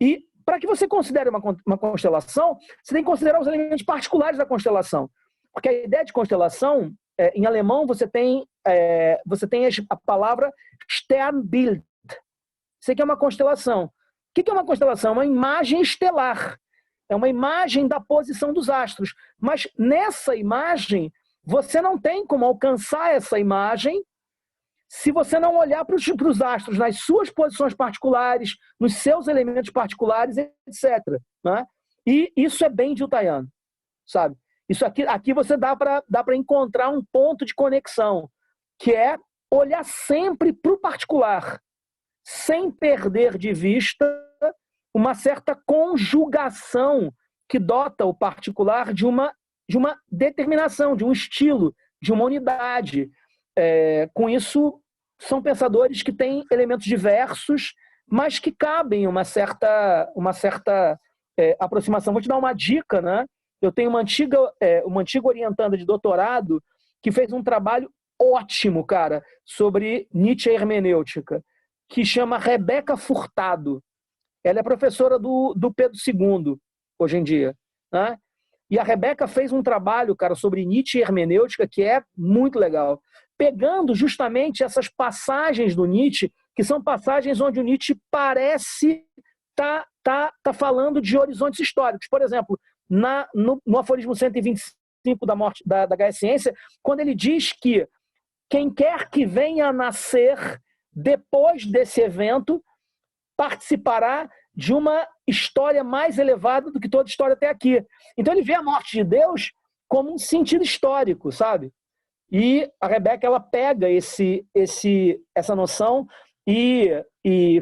E para que você considere uma constelação, você tem que considerar os elementos particulares da constelação. Porque a ideia de constelação, em alemão, você tem a palavra Sternbild. Isso aqui é uma constelação. O que é uma constelação? É uma imagem estelar. É uma imagem da posição dos astros. Mas nessa imagem, você não tem como alcançar essa imagem se você não olhar para os astros nas suas posições particulares, nos seus elementos particulares, etc. Né? E isso é bem giltaiano, sabe? Isso aqui você dá para encontrar um ponto de conexão, que é olhar sempre para o particular, sem perder de vista uma certa conjugação que dota o particular de uma determinação, de um estilo, de uma unidade. Com isso, são pensadores que têm elementos diversos, mas que cabem uma certa aproximação. Vou te dar uma dica, né? Eu tenho uma antiga orientanda de doutorado que fez um trabalho ótimo, cara, sobre Nietzsche e hermenêutica, que chama Rebeca Furtado. Ela é professora do Pedro II, hoje em dia, né? E a Rebeca fez um trabalho, cara, sobre Nietzsche e hermenêutica que é muito legal, pegando justamente essas passagens do Nietzsche, que são passagens onde o Nietzsche parece tá falando de horizontes históricos. Por exemplo, no aforismo 125 da morte da Gaia Ciência, quando ele diz que quem quer que venha a nascer depois desse evento participará de uma história mais elevada do que toda história até aqui. Então ele vê a morte de Deus como um sentido histórico, sabe? E a Rebeca, ela pega essa noção e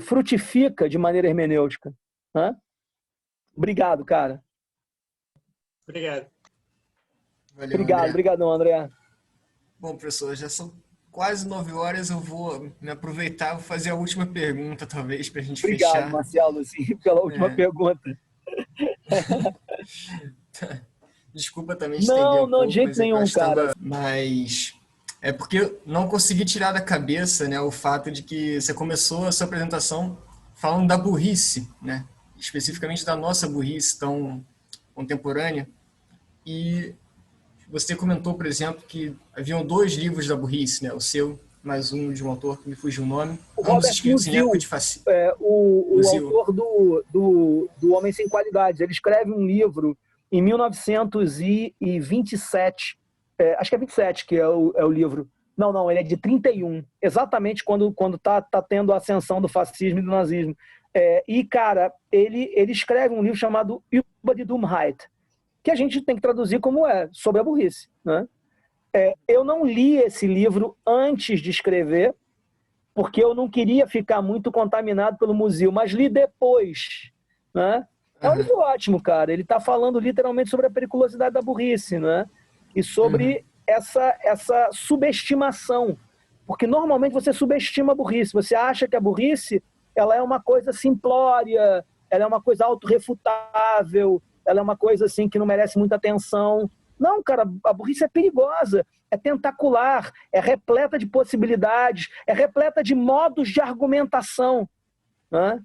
frutifica de maneira hermenêutica, né? Obrigado, cara. Obrigado. Valeu, André. Obrigadão, André. Bom, professor, já são quase 9 horas, eu vou me aproveitar, vou fazer a última pergunta, talvez, para a gente fechar. Obrigado, Marcelo, sim, pela última pergunta. Desculpa também estender um pouco. Não, de jeito nenhum, cara. Mas é porque eu não consegui tirar da cabeça, né, o fato de que você começou a sua apresentação falando da burrice, né, especificamente da nossa burrice tão contemporânea. E você comentou, por exemplo, que haviam 2 livros da burrice, né, o seu, mais um de um autor que me fugiu o nome, ambos escritos em época de fascismo. O autor do Homem Sem Qualidades. Ele escreve um livro em 1927, acho que é 27 que é o livro. Não, ele é de 31, exatamente quando tá tendo a ascensão do fascismo e do nazismo. E, cara, ele escreve um livro chamado Über die Dummheit, que a gente tem que traduzir como sobre a burrice, né? Eu não li esse livro antes de escrever, porque eu não queria ficar muito contaminado pelo museu, mas li depois, né? É um livro ótimo, cara. Ele está falando literalmente sobre a periculosidade da burrice, né? E sobre essa subestimação. Porque normalmente você subestima a burrice. Você acha que a burrice ela é uma coisa simplória, ela é uma coisa autorrefutável, ela é uma coisa assim que não merece muita atenção. Não, cara, a burrice é perigosa, é tentacular, é repleta de possibilidades, é repleta de modos de argumentação, né?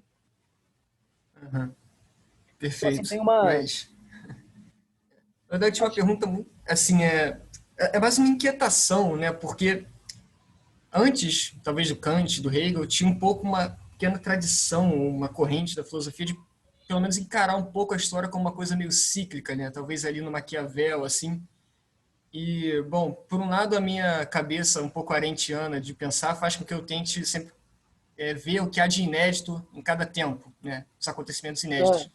Perfeito. Então, assim, tem uma... Mas... Na verdade, uma pergunta assim, é mais uma inquietação, né? Porque antes, talvez do Kant, do Hegel, tinha um pouco uma pequena tradição, uma corrente da filosofia de pelo menos encarar um pouco a história como uma coisa meio cíclica, né? Talvez ali no Maquiavel, assim. E, bom, por um lado, a minha cabeça um pouco arendtiana de pensar faz com que eu tente sempre ver o que há de inédito em cada tempo, né? Os acontecimentos inéditos.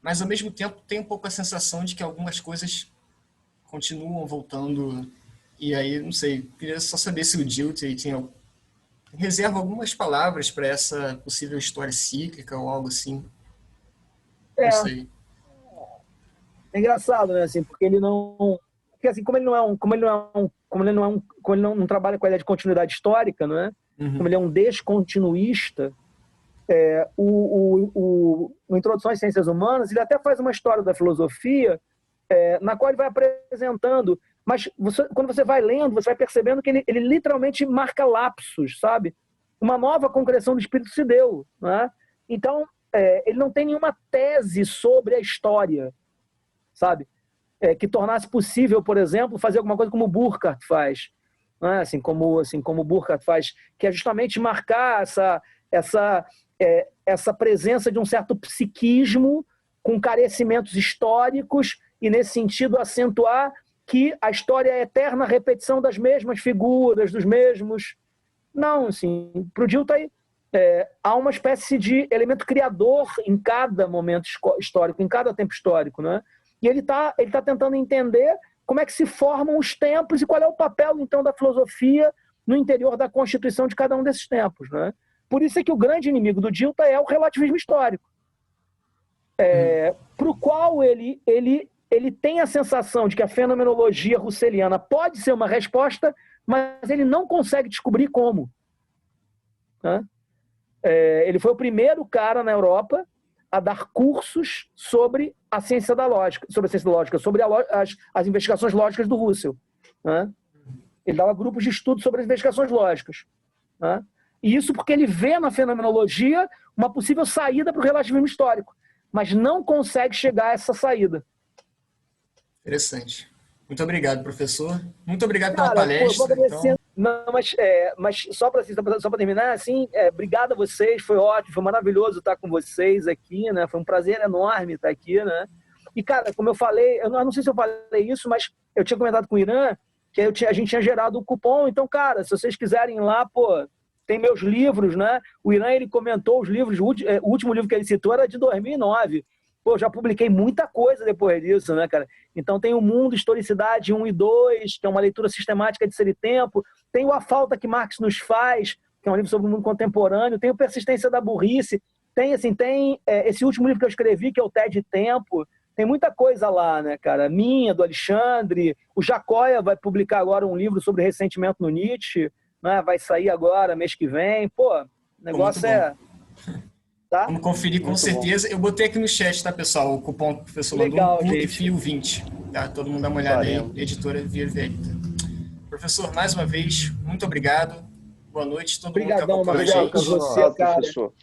Mas, ao mesmo tempo, tem um pouco a sensação de que algumas coisas continuam voltando. E aí, não sei, queria só saber se o Dilthey reserva algumas palavras para essa possível história cíclica ou algo assim. Não sei. É engraçado, né? Assim, porque ele não... Porque, assim, como ele não trabalha com a ideia de continuidade histórica, não é? Como ele é um descontinuísta, o Introdução às Ciências Humanas, ele até faz uma história da filosofia na qual ele vai apresentando, mas quando você vai lendo, você vai percebendo que ele literalmente marca lapsos, sabe? Uma nova concreção do espírito se deu, né? Então, ele não tem nenhuma tese sobre a história, sabe? Que tornasse possível, por exemplo, fazer alguma coisa como o Burckhardt faz, né? assim como o Burckhardt faz, que é justamente marcar essa presença de um certo psiquismo com carecimentos históricos e, nesse sentido, acentuar que a história é a eterna repetição das mesmas figuras, dos mesmos... Não, assim, para o Dilthey, há uma espécie de elemento criador em cada momento histórico, em cada tempo histórico, né? E ele tá tentando entender como é que se formam os tempos e qual é o papel, então, da filosofia no interior da constituição de cada um desses tempos, né? Por isso é que o grande inimigo do Dilthey é o relativismo histórico, para o qual ele tem a sensação de que a fenomenologia russeliana pode ser uma resposta, mas ele não consegue descobrir como. né? Ele foi o primeiro cara na Europa a dar cursos sobre a ciência da lógica, sobre as investigações lógicas do Russell, né? Ele dava grupos de estudo sobre as investigações lógicas, né? E isso porque ele vê na fenomenologia uma possível saída para o relativismo histórico, mas não consegue chegar a essa saída. Interessante. Muito obrigado, professor. Muito obrigado pela palestra. Então... Não, mas só para terminar, assim, obrigado a vocês, foi ótimo, foi maravilhoso estar com vocês aqui, né? Foi um prazer enorme estar aqui, né? E, cara, como eu falei, eu não sei se eu falei isso, mas eu tinha comentado com o Irã que a gente tinha gerado o cupom, então, cara, se vocês quiserem ir lá, pô, tem meus livros, né? O Irã, ele comentou os livros, o último livro que ele citou era de 2009. Pô, já publiquei muita coisa depois disso, né, cara? Então tem o Mundo, Historicidade 1 e 2, que é uma leitura sistemática de Ser e Tempo. Tem o A Falta que Marx nos Faz, que é um livro sobre o mundo contemporâneo. Tem o Persistência da Burrice. Tem esse último livro que eu escrevi, que é o TED e Tempo. Tem muita coisa lá, né, cara? Minha, do Alexandre. O Jacóia vai publicar agora um livro sobre ressentimento no Nietzsche, né? Vai sair agora, mês que vem. Pô, o negócio é... Tá? Vamos conferir com certeza. Eu botei aqui no chat, tá, pessoal? O cupom que o professor mandou, FIO 20. Tá? Todo mundo dá uma olhada aí. Editora Via Velita. Professor, mais uma vez, muito obrigado. Boa noite. Todo mundo que acompanhou a gente. Obrigado, professor.